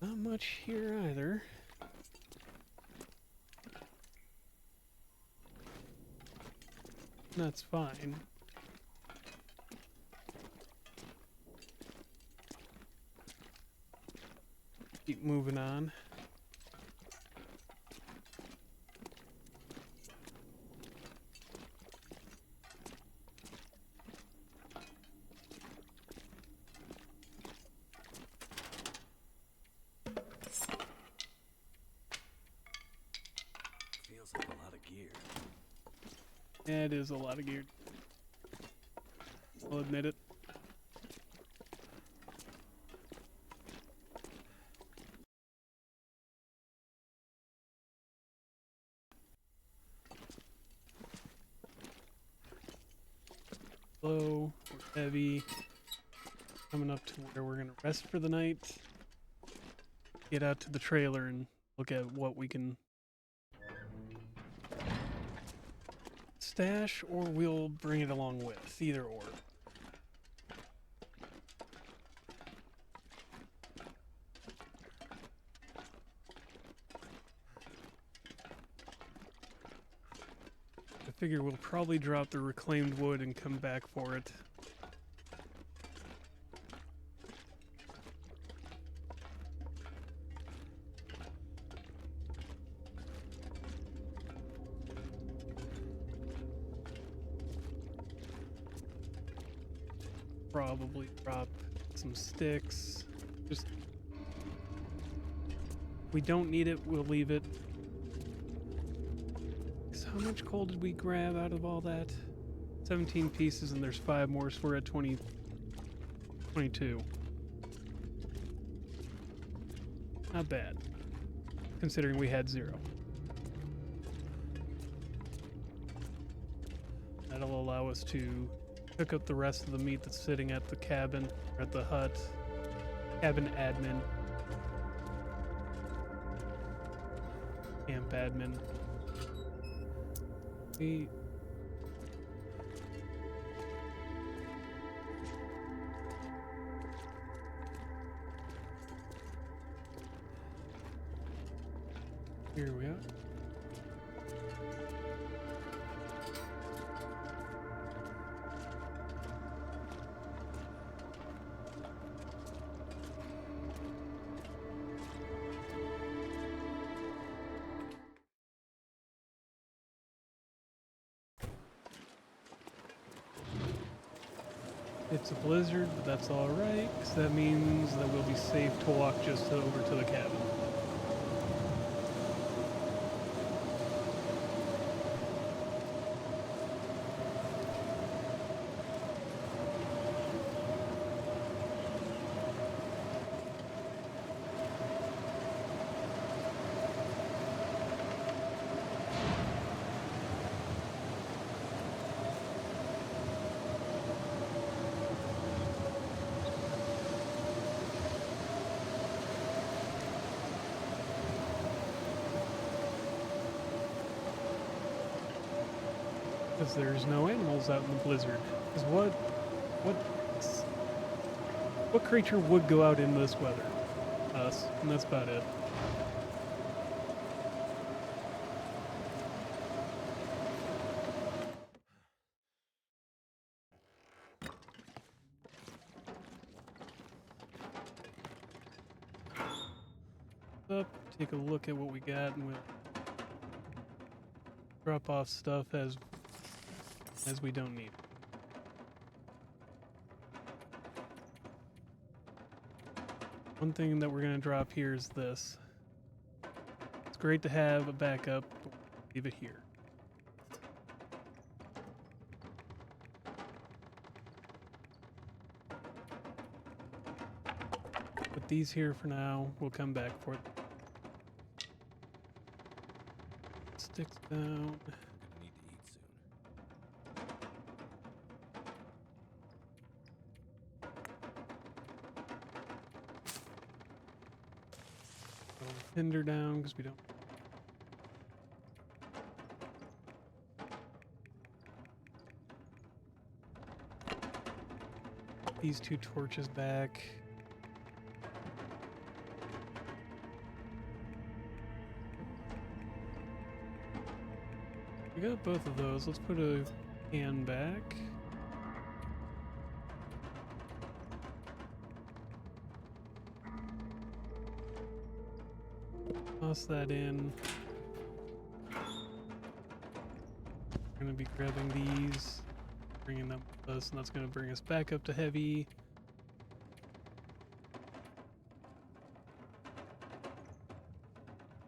Not much here either. That's fine. Keep moving on. Yeah, it is a lot of gear. I'll admit it. Low or heavy. Coming up to where we're gonna rest for the night. Get out to the trailer and look at what we can stash, or we'll bring it along with, either or. I figure we'll probably drop the reclaimed wood and come back for it. probably drop some sticks. Just, we don't need it, we'll leave it. So how much coal did we grab out of all that? 17 pieces, and there's 5 more, so we're at 22. Not bad, considering we had 0. That'll allow us to cook up the rest of the meat that's sitting at the cabin, or at the hut. Cabin admin. Camp admin. We... Here we are. It's a blizzard, but that's alright, because that means that we'll be safe to walk just over to the cabin. Because there's no animals out in the blizzard. Because what creature would go out in this weather? Us, and that's about it. Up, take a look at what we got, and we'll drop off stuff as we don't need. One thing that we're going to drop here is this. It's great to have a backup, but leave it here. Put these here for now. We'll come back for it. Sticks down. I'm gonna need to eat soon. Tinder down because we don't. These 2 torches back. We got both of those. Let's put a can back. Toss that in. We're going to be grabbing these, bringing them with us, and that's going to bring us back up to heavy.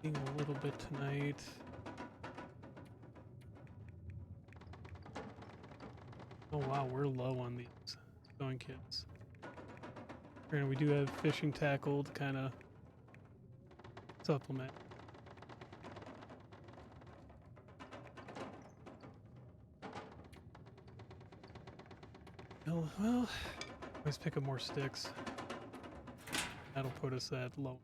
Eating a little bit tonight. Oh wow, we're low on these going kits. Granted, we do have fishing tackle to kind of supplement. Well, let's pick up more sticks. That'll put us at low.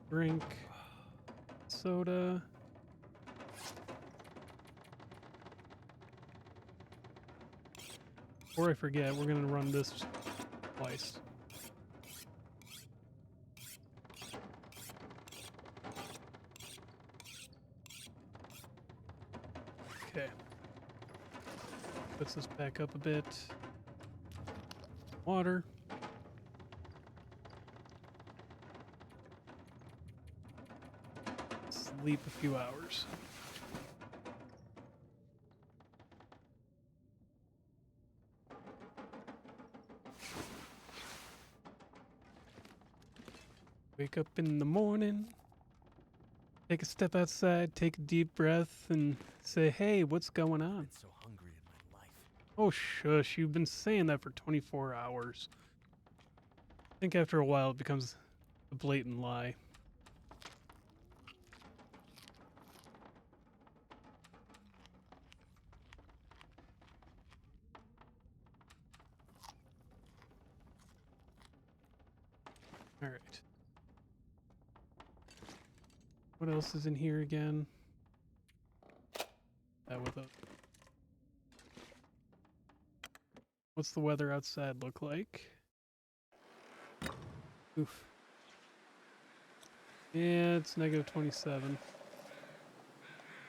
Drink, soda. Before I forget, we're gonna run this twice. Okay. Puts us back up a bit. Water. Sleep a few hours. Wake up in the morning, take a step outside, take a deep breath, and say, hey, what's going I've on? been so hungry in my life. Oh, shush, you've been saying that for 24 hours. I think after a while it becomes a blatant lie. All right. What else is in here again? That with a... What's the weather outside look like? Oof. Yeah, it's negative 27.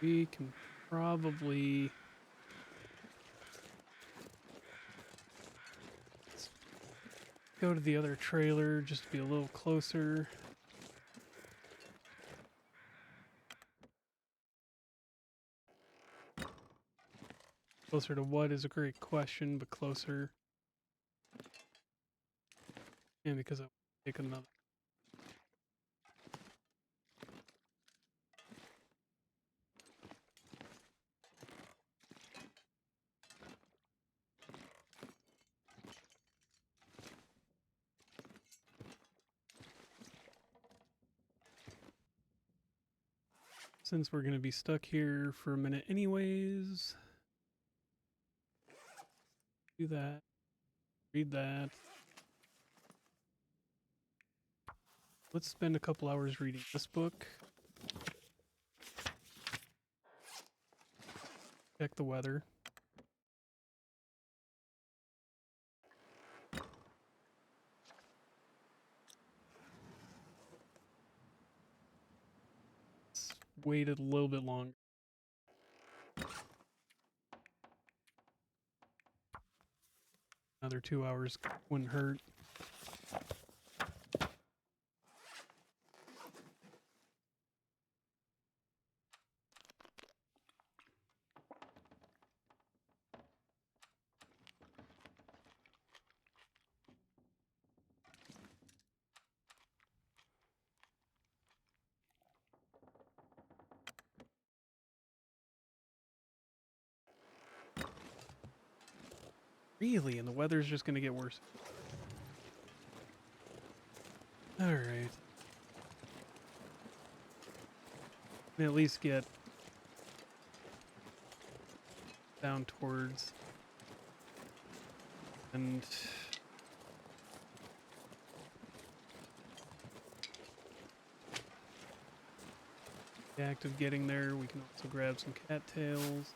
We can probably... Let's go to the other trailer just to be a little closer. Closer to what is a great question, but closer. And because I'll take another. Since we're going to be stuck here for a minute anyways. Do that. Read that. Let's spend a couple hours reading this book. Check the weather. Let's wait a little bit longer. Another 2 hours wouldn't hurt. Really? And the weather's just going to get worse. Alright. At least get down towards and the act of getting there, we can also grab some cattails.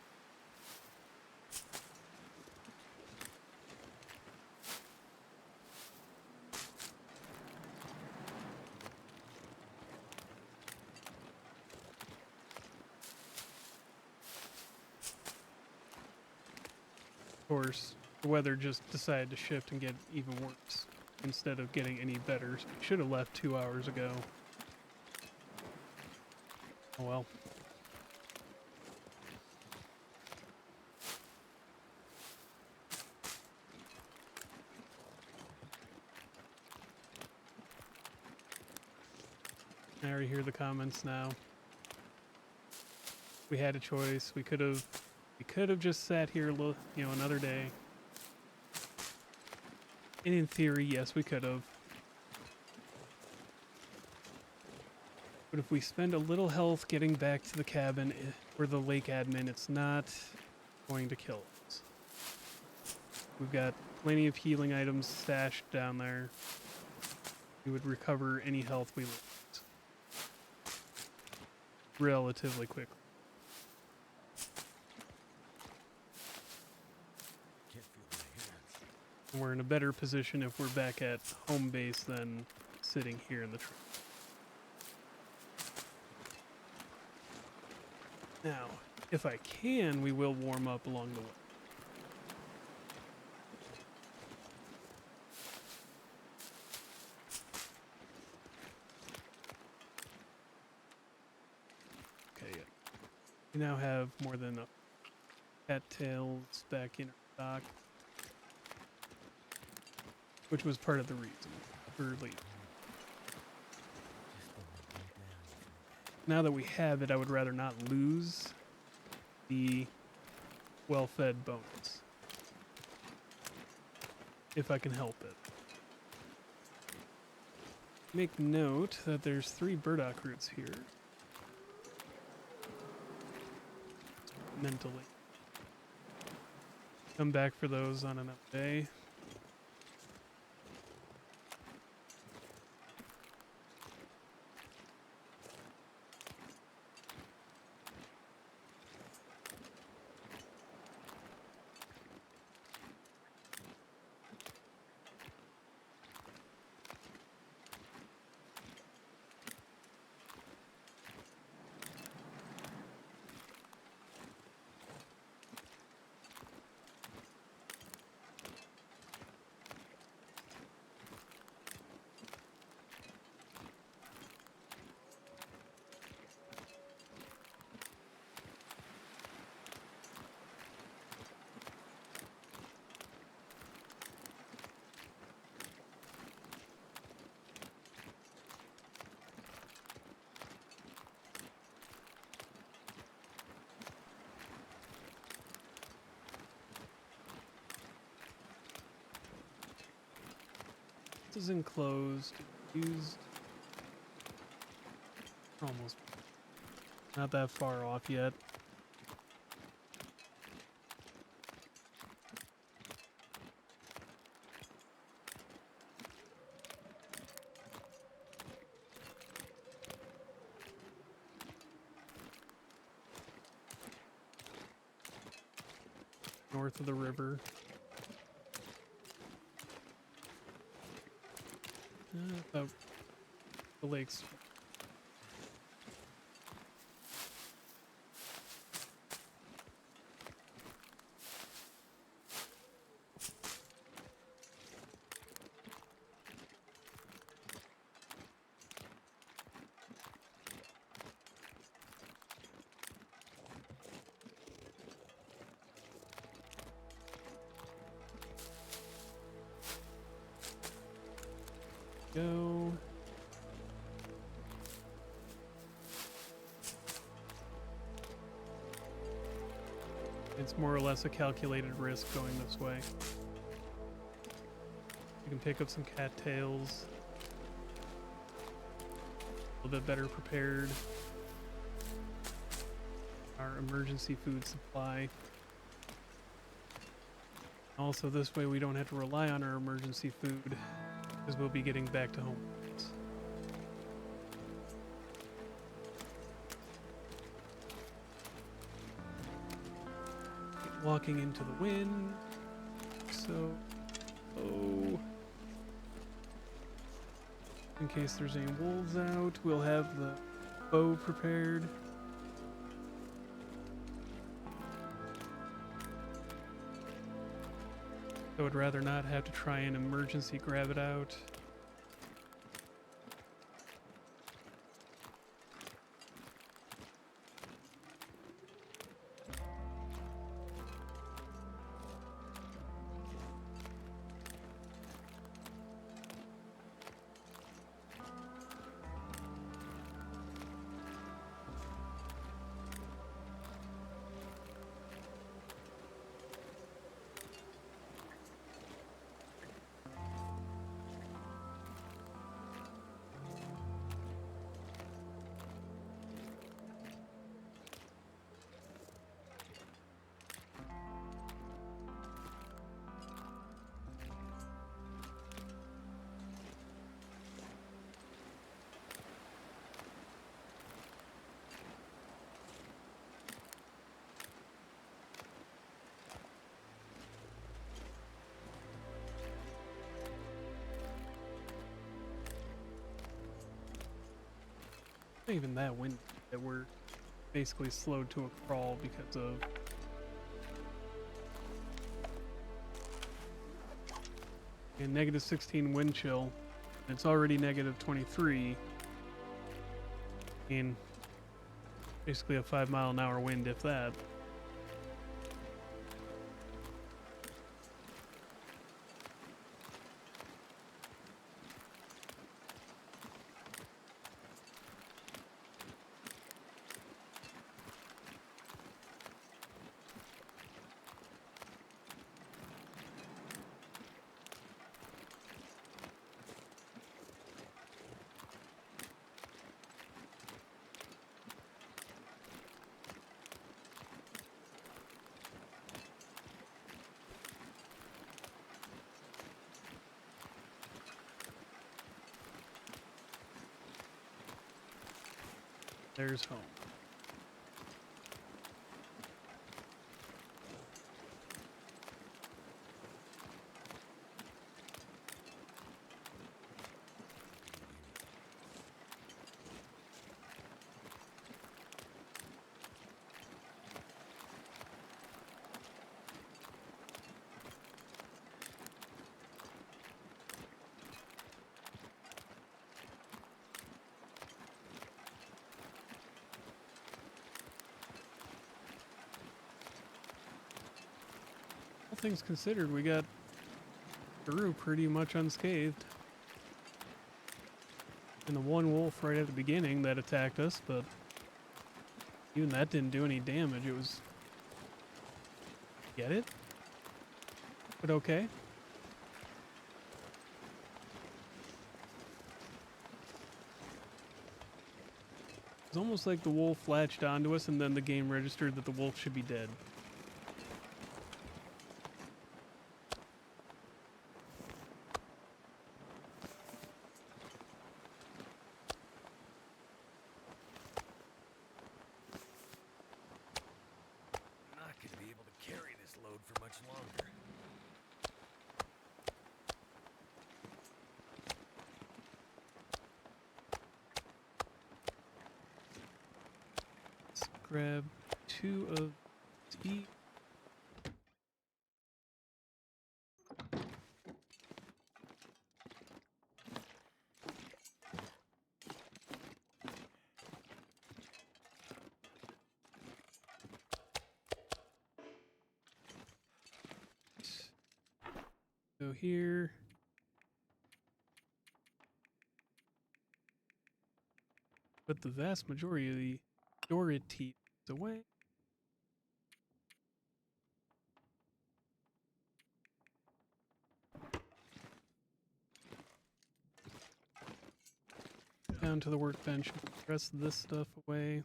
Of course, the weather just decided to shift and get even worse instead of getting any better. So we should have left 2 hours ago. Oh well. I already hear the comments now. We had a choice. We could have just sat here a little, another day. And in theory, yes, we could have. But if we spend a little health getting back to the cabin or the lake admin, it's not going to kill us. We've got plenty of healing items stashed down there. We would recover any health we lose relatively quickly. Can't feel my hands. And we're in a better position if we're back at home base than sitting here in the truck. Now, if I can, we will warm up along the way. We now have more than enough cattails back in our stock, which was part of the reason for leaving. Now that we have it, I would rather not lose the well-fed bones, if I can help it. Make note that there's 3 burdock roots here. Mentally. Come back for those on another day. This is enclosed, used, almost not that far off yet. North of the river. About the lakes. Go. It's more or less a calculated risk going this way. You can pick up some cattails. A little bit better prepared. Our emergency food supply. Also, this way we don't have to rely on our emergency food, because we'll be getting back to home. Walking into the wind. So, in case there's any wolves out, we'll have the bow prepared. I would rather not have to try and emergency grab it out. Not even that wind that we're basically slowed to a crawl because of a negative 16 wind chill. It's already negative 23, and Basically a 5-mile-an-hour wind, if that. There's home. All things considered, we got through pretty much unscathed. And the one wolf right at the beginning that attacked us, but even that didn't do any damage. It was... Get it? But okay. It's almost like the wolf latched onto us and then the game registered that the wolf should be dead. I'm not going to be able to carry this load for much longer. Let's grab 2 of each. Go here. But the vast majority of the Dority is away. Down to the workbench. Put the rest of this stuff away.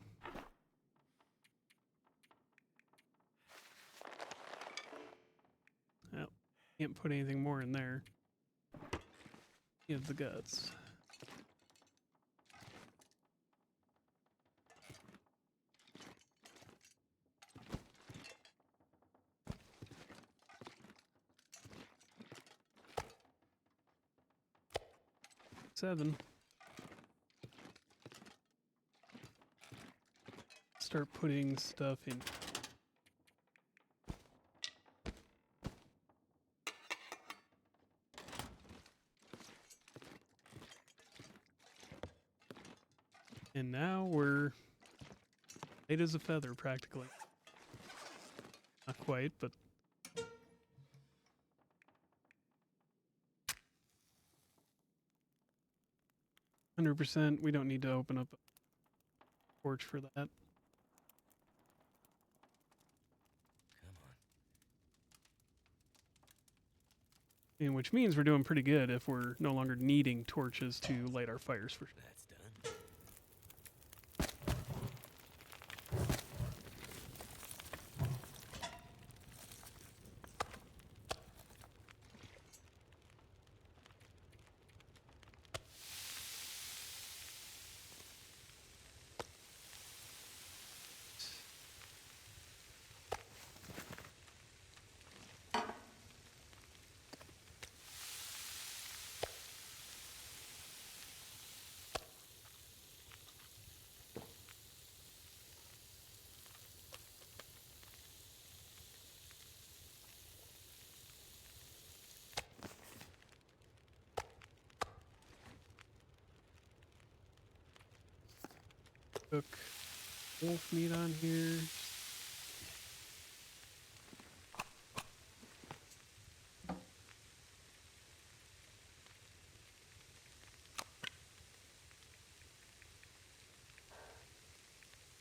Oh, can't put anything more in there. Give the guts. Seven. Start putting stuff in. And now we're light as a feather, practically. Not quite, but 100%. We don't need to open up a porch for that. Come on. And which means we're doing pretty good if we're no longer needing torches to light our fires for. That's done. Cook. wolf meat on here.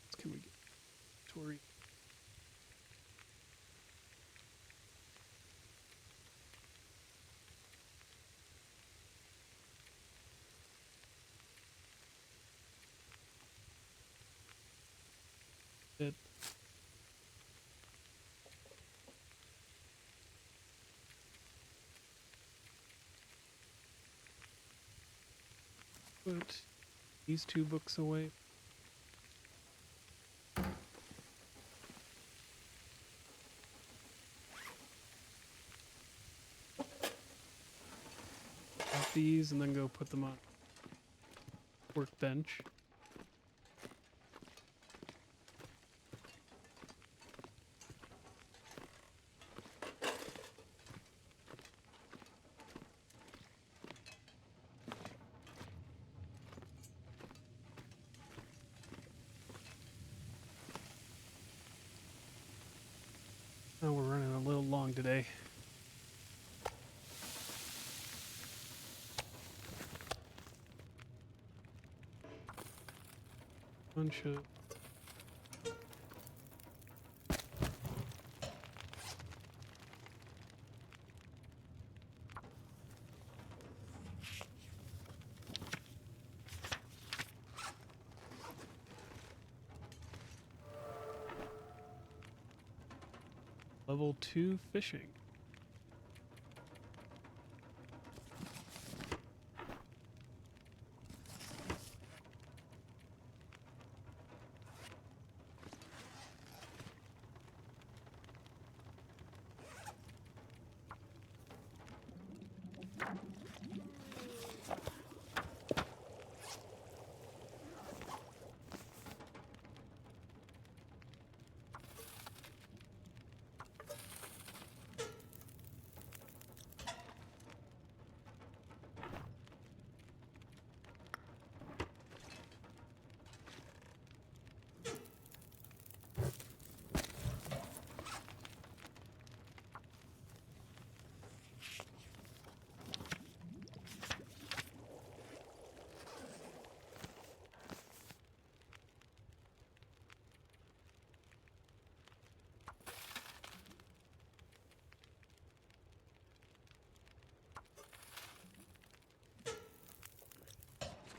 What can we get? Tori. It. Put these 2 books away. Drop these and then go put them on workbench. Oh, we're running a little long today. Bunch of level 2 fishing.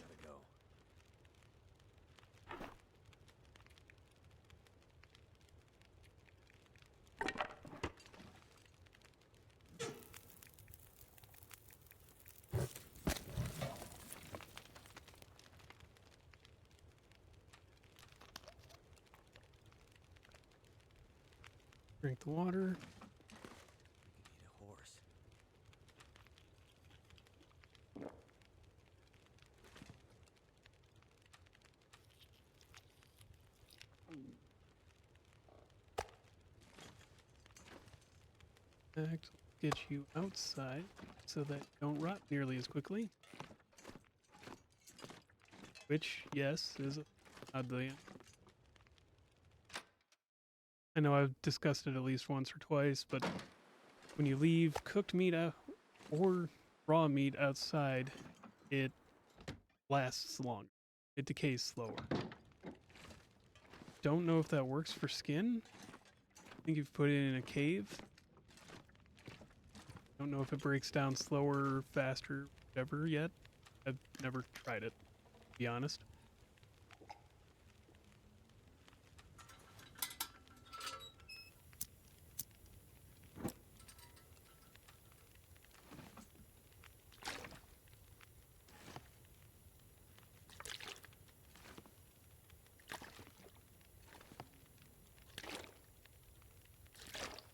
Gotta go. Drink the water. Need a horse. Get you outside so that you don't rot nearly as quickly. Which, yes, is oddly. I know I've discussed it at least once or twice, but when you leave cooked meat or raw meat outside, it lasts longer. It decays slower. Don't know if that works for skin. I think you've put it in a cave. Don't know if it breaks down slower, faster, whatever yet. I've never tried it, to be honest.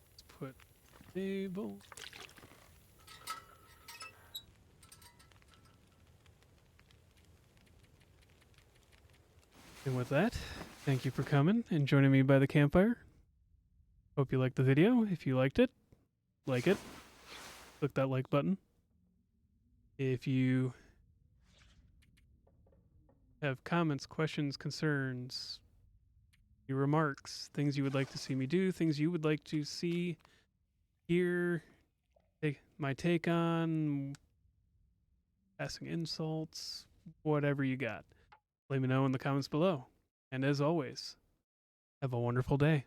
Let's put table. And with that, thank you for coming and joining me by the campfire. Hope you liked the video. If you liked it, like it. Click that like button. If you have comments, questions, concerns, your remarks, things you would like to see me do, things you would like to see, hear, my take on, passing insults, whatever you got. Let me know in the comments below. And as always, have a wonderful day.